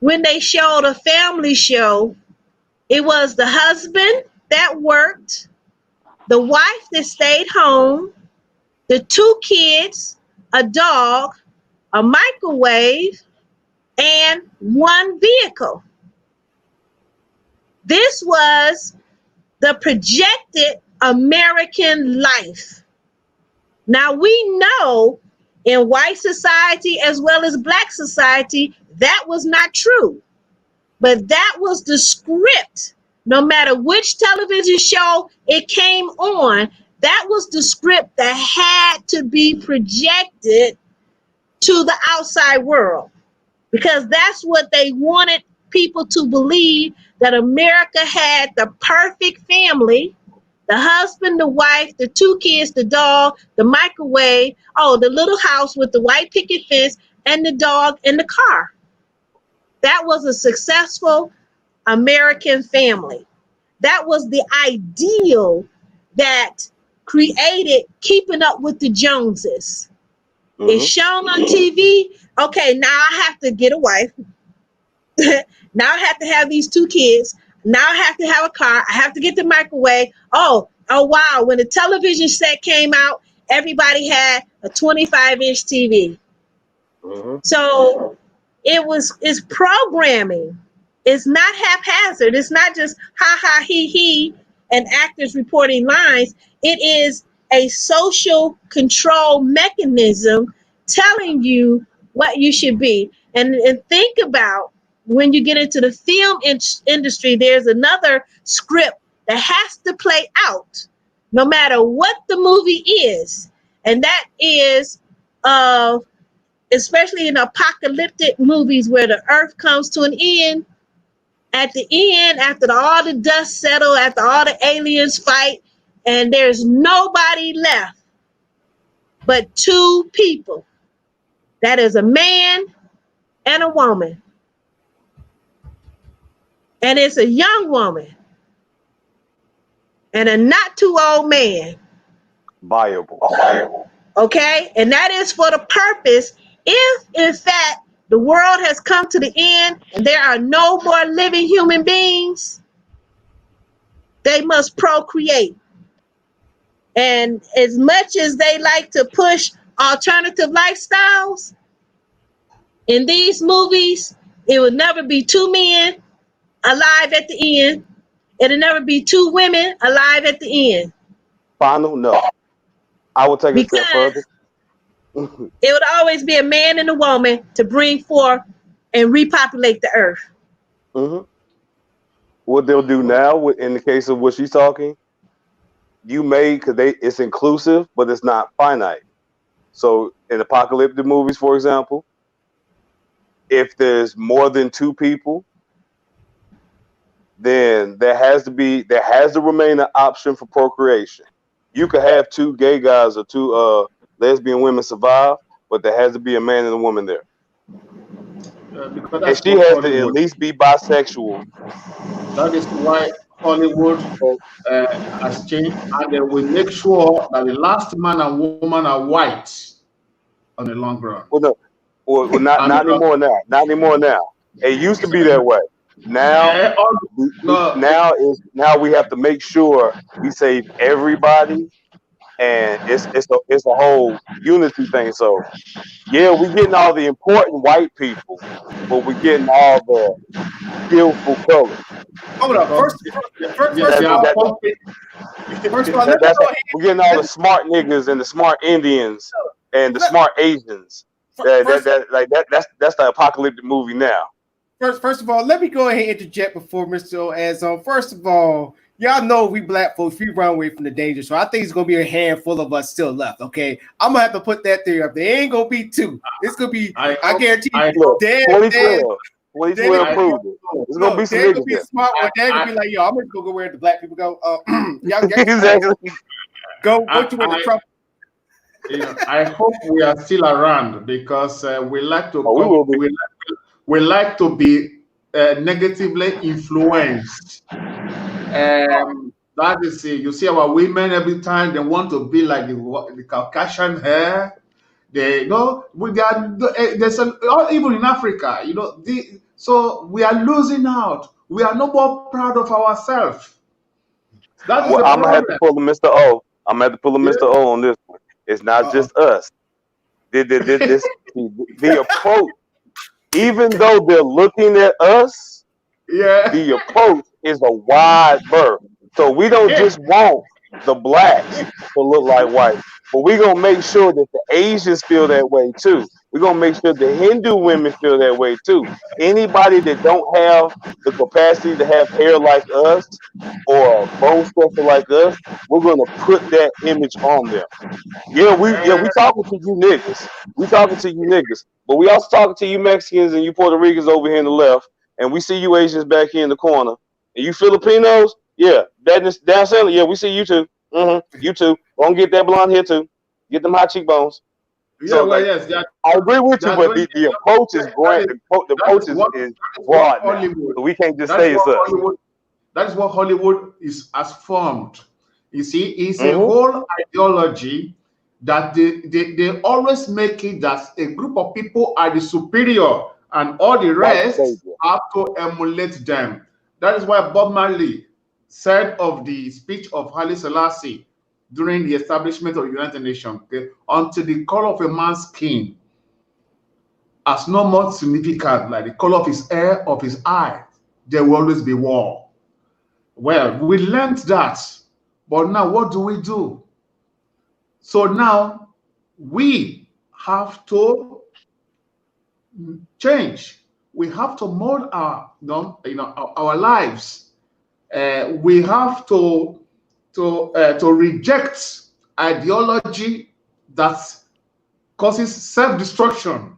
S6: when they showed a family show, it was the husband that worked, the wife that stayed home, the 2 kids, a dog, a microwave, and 1 vehicle. This was the projected American life. Now we know in white society as well as black society, that was not true. But that was the script. No matter which television show it came on, that was the script that had to be projected to the outside world, because that's what they wanted people to believe, that America had the perfect family, the husband, the wife, the 2 kids, the dog, the microwave, the little house with the white picket fence, and the dog and the car. That was a successful American family. That was the ideal that created Keeping Up with the Joneses. It's shown on TV. Okay, now I have to get a wife. Now I have to have these 2 kids. Now I have to have a car. I have to get the microwave. Oh wow. When the television set came out, everybody had a 25-inch TV. So it's programming. It's not haphazard. It's not just ha ha he and actors reporting lines. It is a social control mechanism telling you what you should be. And think about, when you get into the film industry, there's another script that has to play out no matter what the movie is. And that is, especially in apocalyptic movies where the earth comes to an end, at the end, after all the dust settle, after all the aliens fight, and there's nobody left but 2 people. That is a man and a woman. And it's a young woman and a not too old man.
S4: Viable.
S6: Okay? And that is for the purpose, if in fact the world has come to the end and there are no more living human beings, they must procreate. And as much as they like to push alternative lifestyles, in these movies, it would never be 2 men alive at the end. It'll never be 2 women alive at the end.
S4: Final? No. I will take it a step further.
S6: It would always be a man and a woman to bring forth and repopulate the earth.
S4: What they'll do now, in the case of what she's talking, because it's inclusive, but it's not finite. So in apocalyptic movies, for example, if there's more than 2 people, then there has to remain an option for procreation. You could have 2 gay guys or 2 lesbian women survive, but there has to be a man and a woman there. And she has to at least be bisexual.
S3: That is why Hollywood has changed, and they will make sure that the last man and woman are white on the long run.
S4: Not anymore now. Not anymore now. It used to be that way. Now we have to make sure we save everybody, and it's a whole unity thing. So yeah, we're getting all the important white people, but we're getting all the skillful colors.
S1: Hold up. First of all,
S4: we're getting all the smart niggas and the smart Indians and the smart Asians. That's the apocalyptic movie now.
S1: First of all, let me go ahead and interject before Mr. O adds on. First of all, y'all know we black folks, we run away from the danger. So I think it's gonna be a handful of us still left. Okay, I'm gonna have to put that theory up. There ain't gonna be 2. It's gonna be. I guarantee you.
S4: 2012 proved it. It's gonna be some niggas. Gonna be a smart one.
S1: They're gonna be like, yo, I'm gonna go where the black people go. Y'all
S4: exactly.
S1: Go to where the Trump.
S3: I hope we are still around, because we like to. We like to be negatively influenced. That is it. You see our women every time they want to be like the Caucasian hair. They know we got there's even in Africa, so we are losing out. We are no more proud of ourselves. That is
S4: Well,
S3: the
S4: I'm gonna have to
S3: problem.
S4: pull a Mr. O. I'm gonna have to pull a
S3: Yeah.
S4: Mr. O on this one. It's not
S1: Uh-oh.
S4: just us. The approach, even though they're looking at us,
S3: Yeah.
S4: the approach is a wide berth. So we don't just want the blacks to look like white, but we're gonna make sure that the Asians feel that way too. We're gonna make sure the Hindu women feel that way too. Anybody that don't have the capacity to have hair like us or bone structure like us, we're gonna put that image on them. Yeah, we talking to you niggas. We talking to you niggas. But we also talking to you Mexicans and you Puerto Ricans over here in the left. And we see you Asians back here in the corner. And you Filipinos, yeah. That is down center, yeah, we see you too. You too. Don't get that blonde hair too. Get them high cheekbones.
S3: Yeah,
S4: So
S3: well,
S4: like
S3: yes,
S4: I agree with
S3: they
S4: you,
S3: are
S4: but
S3: doing
S4: the approach is grand. The
S3: that
S4: approach is
S3: is what
S4: broad now.
S3: Hollywood
S4: So we can't just
S3: that is
S4: say it's
S3: what
S4: us.
S3: Hollywood that is what Hollywood is has formed. You see, it's a
S4: Mm-hmm.
S3: whole ideology that they always make it that a group of people are the superior and all the
S4: White
S3: rest
S4: savior.
S3: have to emulate them. That is why Bob Marley said of the speech of Haile Selassie during the establishment of the United Nations, okay, until the color of a man's skin has no more significant like the color of his hair, of his eye, there will always be war. Well, we learned that, but now what do we do? So now we have to change. We have to mold our lives. We have to reject ideology that causes self-destruction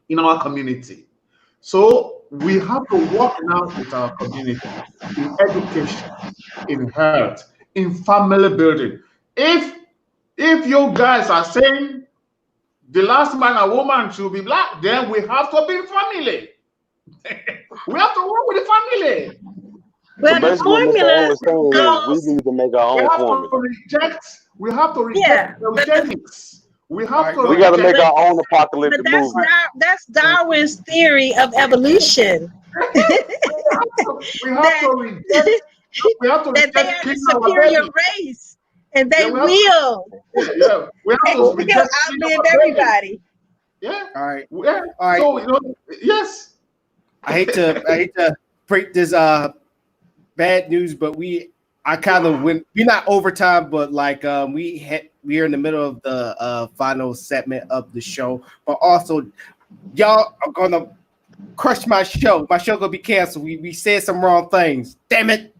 S3: in our community. So we have to work now with our community in education, in health, in family building. If you guys are saying the last man and woman should be black, then we have to be family. We have to work with the family.
S4: So
S6: Well, the
S4: basically what Mr. O
S6: formula
S4: is saying is we
S6: goes,
S4: need to make our
S3: We
S4: own
S3: have
S4: formula.
S3: to reject
S6: yeah,
S3: eugenics. We
S1: All
S3: have
S1: right,
S3: to
S1: go
S4: We
S1: ahead.
S4: gotta
S3: reject.
S4: make
S6: but
S4: our own
S6: but
S4: apocalyptic
S6: that's
S1: All
S4: movement.
S1: right.
S6: not that's Darwin's theory of evolution.
S3: We have to
S6: that
S3: reject. We have to
S6: that they
S3: reject
S6: are the
S3: killing our
S6: superior
S3: baby.
S6: race and
S3: Yeah,
S6: they will
S3: we have
S6: they
S3: to
S4: Well,
S6: will
S3: reject killing
S6: outlive
S3: our baby.
S6: everybody.
S3: Yeah,
S1: All right.
S3: yeah.
S1: All right.
S3: So yes.
S1: I hate to break this bad news, but I kind of went. We're not overtime, but like we're in the middle of the final segment of the show. But also, y'all are gonna crush my show. My show gonna be canceled. We said some wrong things. Damn it!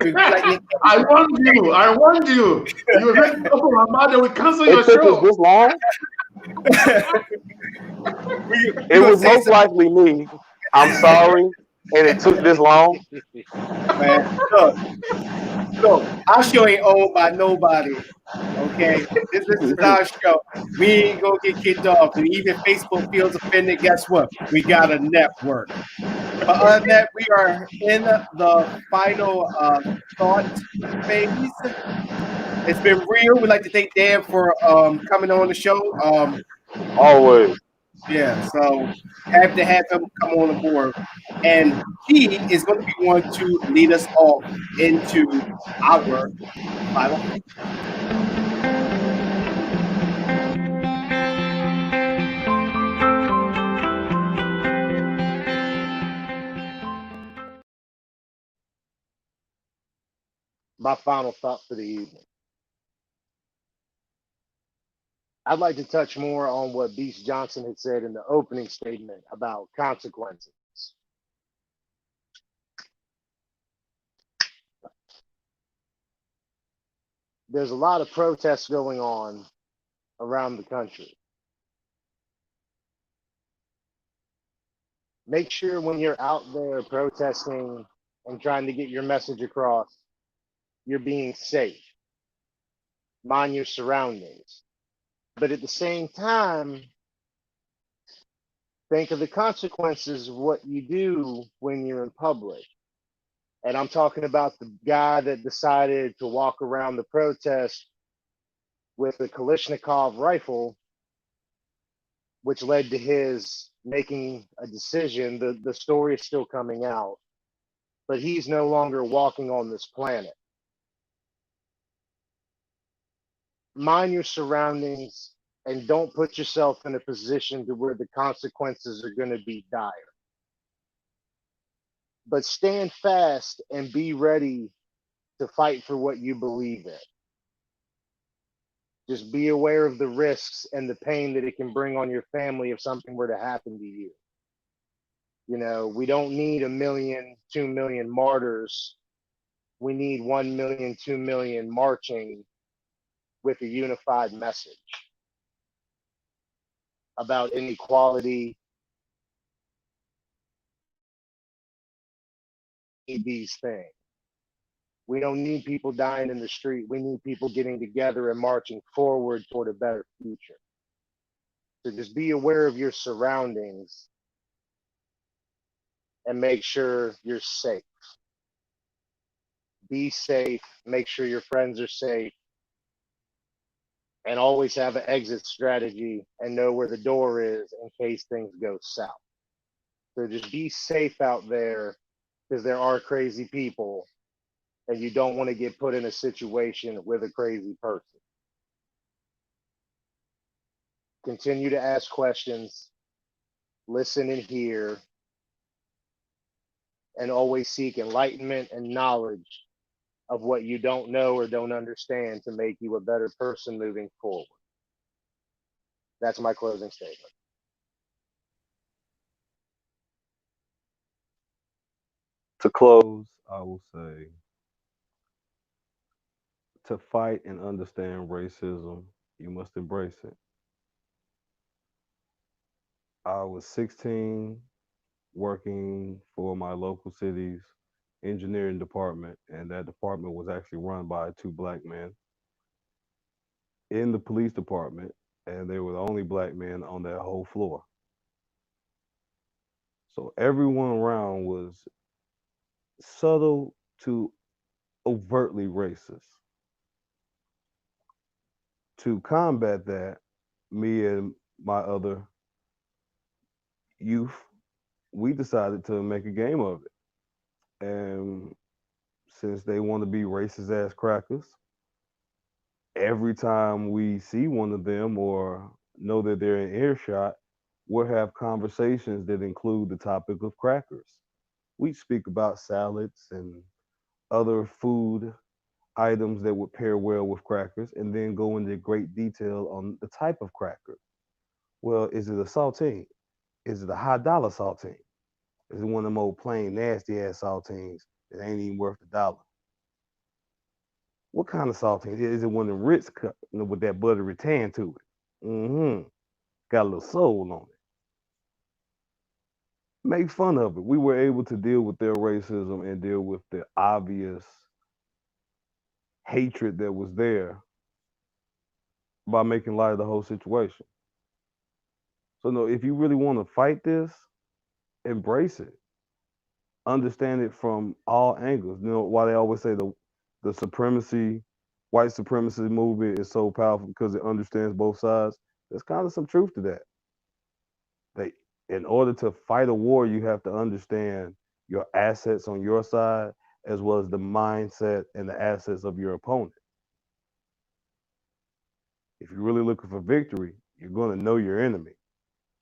S3: I warned you. I warned you. You make it open my mouth, they will cancel
S4: it
S3: your
S4: took us
S3: show.
S4: this long.
S1: we
S4: It
S1: gonna
S4: was
S1: say
S4: most likely me. I'm sorry, and it took this long.
S1: man. Look, our show ain't owned by nobody. Okay, this is our show. We ain't gonna get kicked off. And even Facebook feels offended. Guess what? We got a network. But other than that, we are in the final thought phase. It's been real. We'd like to thank Dan for coming on the show.
S4: Always.
S1: Yeah, so happy to have him come on board. And he is going to be one to lead us all into our final.
S7: My final thought for the evening. I'd like to touch more on what Beast Johnson had said in the opening statement about consequences. There's a lot of protests going on around the country. Make sure when you're out there protesting and trying to get your message across, you're being safe. Mind your surroundings. But at the same time, think of the consequences of what you do when you're in public. And I'm talking about the guy that decided to walk around the protest with a Kalashnikov rifle, which led to his making a decision. The story is still coming out, but he's no longer walking on this planet. Mind your surroundings and don't put yourself in a position to where the consequences are going to be dire. But stand fast and be ready to fight for what you believe in. Just be aware of the risks and the pain that it can bring on your family if something were to happen to you. You know, we don't need 1 million, 2 million martyrs. We need 1 million, 2 million marching with a unified message about inequality, these things. We don't need people dying in the street. We need people getting together and marching forward toward a better future. So just be aware of your surroundings and make sure you're safe. Be safe, make sure your friends are safe, and always have an exit strategy and know where the door is in case things go south. So just be safe out there, because there are crazy people and you don't want to get put in a situation with a crazy person. Continue to ask questions, listen and hear, and always seek enlightenment and knowledge of what you don't know or don't understand to make you a better person moving forward. That's my closing statement.
S4: To close,
S5: I will say, to fight and understand racism, you must embrace it. I was 16 working for my local city's engineering department, and that department was actually run by 2 black men in the police department, and they were the only black men on that whole floor. So everyone around was subtle to overtly racist. To combat that, me and my other youth, we decided to make a game of it. And since they want to be racist ass crackers, every time we see one of them or know that they're in earshot, we'll have conversations that include the topic of crackers. We speak about salads and other food items that would pair well with crackers, and then go into great detail on the type of cracker. Well, is it a saltine? Is it a high dollar saltine? Is it one of them old plain nasty ass saltines that ain't even worth $1? What kind of saltine? Is it one of them Ritz cut, with that buttery tan to it? Mm-hmm. Got a little soul on it. Make fun of it. We were able to deal with their racism and deal with the obvious hatred that was there by making light of the whole situation. So no, if you really want to fight this, embrace it. Understand it from all angles. You know why they always say the supremacy, white supremacy movement is so powerful because it understands both sides. There's kind of some truth to that. They, in order to fight a war, you have to understand your assets on your side as well as the mindset and the assets of your opponent. If you're really looking for victory, you're going to know your enemy,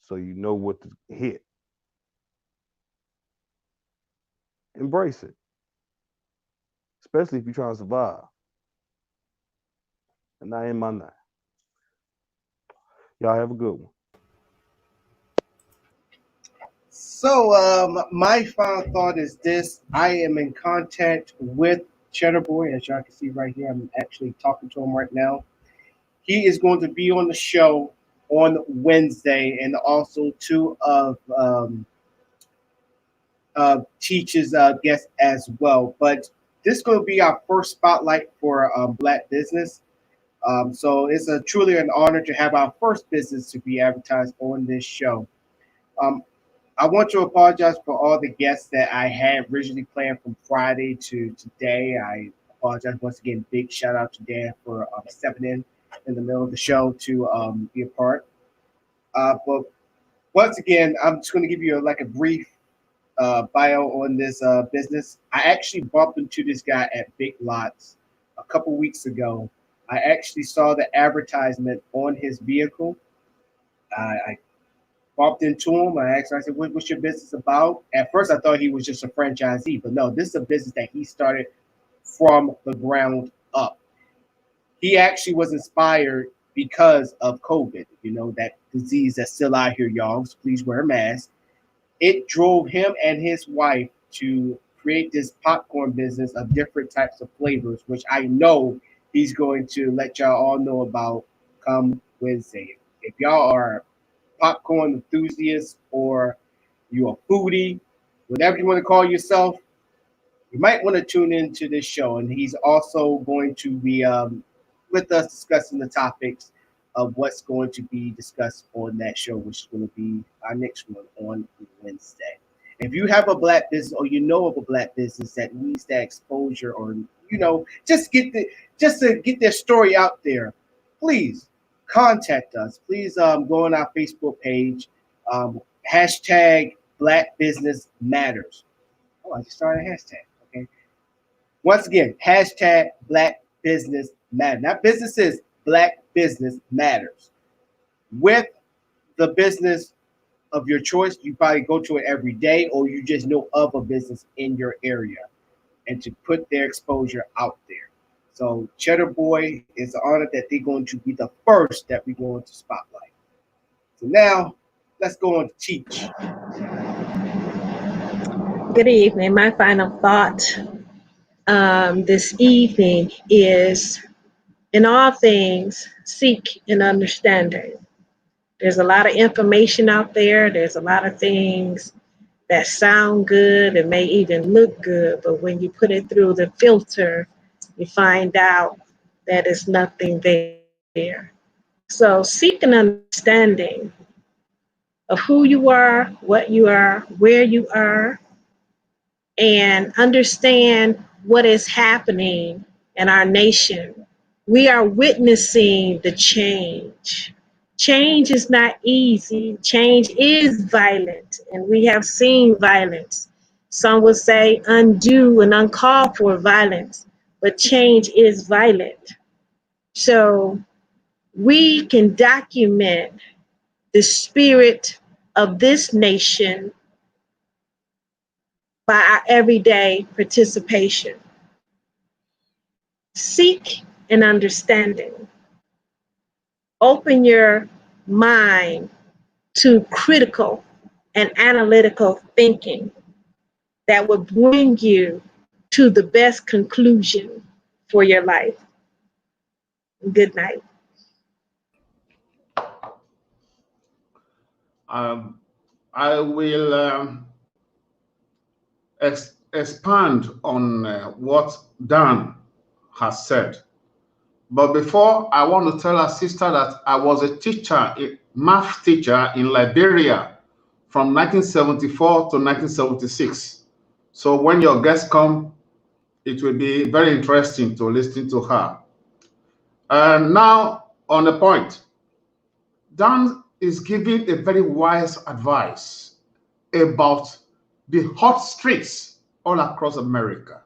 S5: so you know what to hit. Embrace it, especially if you're trying to survive. And I am my night. Y'all have a good one.
S1: So my final thought is this. I am in contact with Cheddar Boy, as y'all can see right here. I'm actually talking to him right now. He is going to be on the show on Wednesday, and also 2 of Teach's guests as well. But this is going to be our first spotlight for Black business. So it's truly an honor to have our first business to be advertised on this show. I want to apologize for all the guests that I had originally planned from Friday to today. I apologize once again. Big shout out to Dan for stepping in the middle of the show to be a part. But once again, I'm just going to give you like a brief bio on this business. I actually bumped into this guy at Big Lots a couple weeks ago. I actually saw the advertisement on his vehicle. I bumped into him. I asked him, I said, what's your business about? At first, I thought he was just a franchisee, but no, this is a business that he started from the ground up. He actually was inspired because of COVID, that disease that's still out here, y'all. So please wear a mask. It drove him and his wife to create this popcorn business of different types of flavors, which I know he's going to let y'all all know about come Wednesday. If y'all are popcorn enthusiasts or you're a foodie, whatever you want to call yourself, you might want to tune into this show. And he's also going to be with us discussing the topics of what's going to be discussed on that show, which is going to be our next one on Wednesday. If you have a black business or you know of a black business that needs that exposure, or just to get their story out there, please contact us. Please go on our Facebook page, hashtag Black Business Matters. Oh, I just started a hashtag. Okay. Once again, hashtag Black Business Matters. Not businesses, Black Business Matters. With the business of your choice, you probably go to it every day, or you just know of a business in your area, and to put their exposure out there. So Cheddar Boy is honored that they're going to be the first that we're going to spotlight. So now let's go on to teach.
S6: Good evening. My final thought this evening is, in all things, seek an understanding. There's a lot of information out there. There's a lot of things that sound good and may even look good, but when you put it through the filter, you find out that it's nothing there. So seek an understanding of who you are, what you are, where you are, and understand what is happening in our nation. We are witnessing the change. Change is not easy. Change is violent, and we have seen violence. Some would say undue and uncalled for violence, but change is violent. So we can document the spirit of this nation by our everyday participation. Seek an understanding. Open your mind to critical and analytical thinking that will bring you to the best conclusion for your life. Good night.
S3: I will expand on what Dan has said. But before, I want to tell our sister that I was a teacher, a math teacher in Liberia from 1974 to 1976. So when your guests come, it will be very interesting to listen to her. And now on the point, Dan is giving a very wise advice about the hot streets all across America.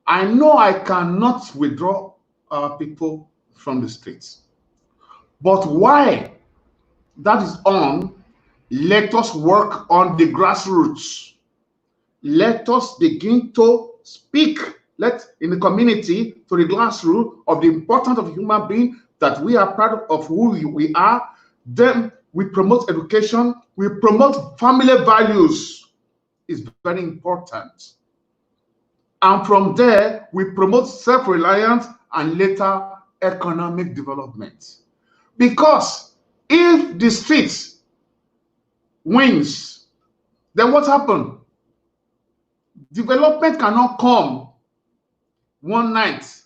S3: I know I cannot withdraw our people from the streets, but while that is on, let us work on the grassroots. Let us begin to speak in the community to the grassroots of the importance of human being, that we are proud of who we are. Then we promote education, we promote family values. It's very important. And from there, we promote self-reliance and later economic development. Because if the streets wins, then what happened? Development cannot come one night.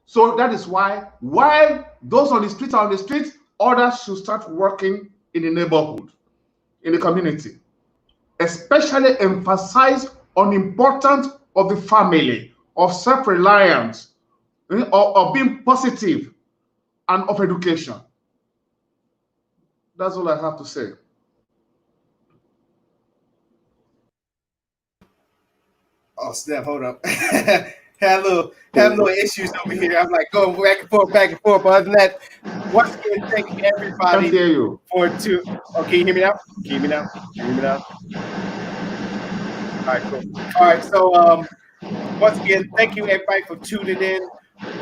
S3: So that is why, while those on the streets are on the streets, others should start working in the neighborhood. in the community, especially emphasize on importance of the family, of self-reliance, of being positive, and of education. That's all I have to say.
S1: Oh snap! Hold up. had a little issues over here. I'm like going back and forth. But other than that, once again, thank you everybody.
S3: Can't hear you.
S1: Oh, can you hear me now? Can you hear me now? Can you hear me now? All right, cool. All right, so once again, thank you everybody for tuning in.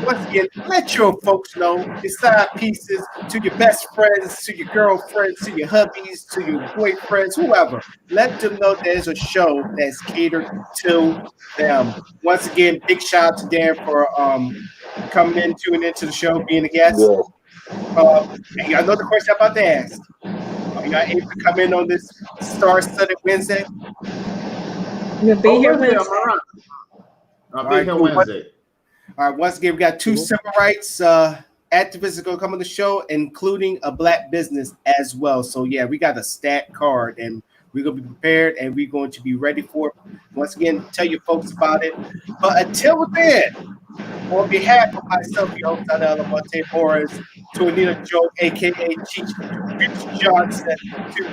S1: Once again, let your folks know your side pieces to your best friends, to your girlfriends, to your hubbies, to your boyfriends, whoever. Let them know there's a show that's catered to them. Once again, big shout out to Dan for coming in, tuning into the show, being a guest. And y'all know the question I'm about to ask. Are y'all able to come in on this star-studded Wednesday?
S6: You'll be here Wednesday.
S3: I'll be here Wednesday.
S1: All right, once again, we got two civil rights activists that going to come on the show, including a black business as well. So, yeah, we got a stacked card, and we're going to be prepared, and we're going to be ready for it. Once again, tell your folks about it. But until then, on behalf of myself, your host, Alamonte Morris, to Anita Joe, a.k.a. Cheech Rich Johnson, to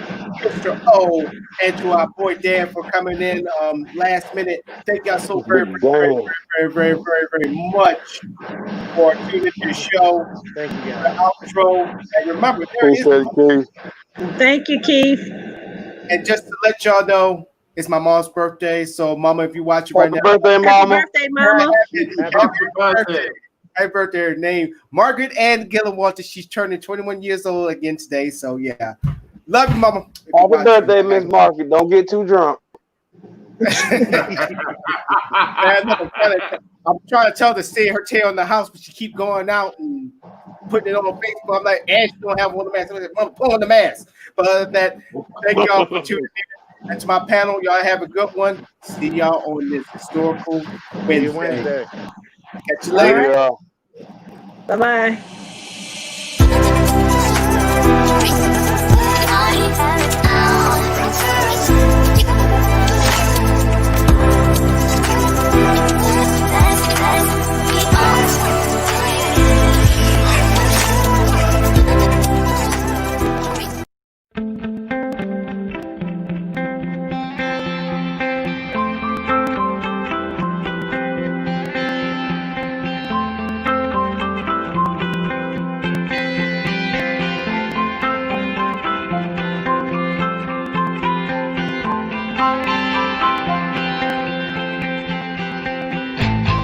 S1: Mr. O, and to our boy Dan for coming in last minute. Thank y'all so very much for tuning into the show.
S7: Thank you,
S1: guys. The outro. And remember, there is.
S6: Thank you, Keith.
S1: And just to let y'all know, it's my mom's birthday. So, Mama, if you watch it right now.
S6: Happy birthday, Mama.
S1: Happy birthday. Happy birthday. Her name, Margaret Ann Gillen Walters. She's turning 21 years old again today. So, yeah. Love you, Mama.
S4: Happy birthday, Miss Margaret. Don't get too drunk.
S1: I'm trying to tell her to stay her tail in the house, but she keep going out and putting it on Facebook. I'm like, Ash, you don't have one of the masks. I'm like, Mama, pull on the mask. But other than that, thank y'all for tuning in. And to my panel, y'all have a good one. See y'all on this historical Wednesday.
S7: Wednesday.
S1: Catch you later.
S6: Bye-bye.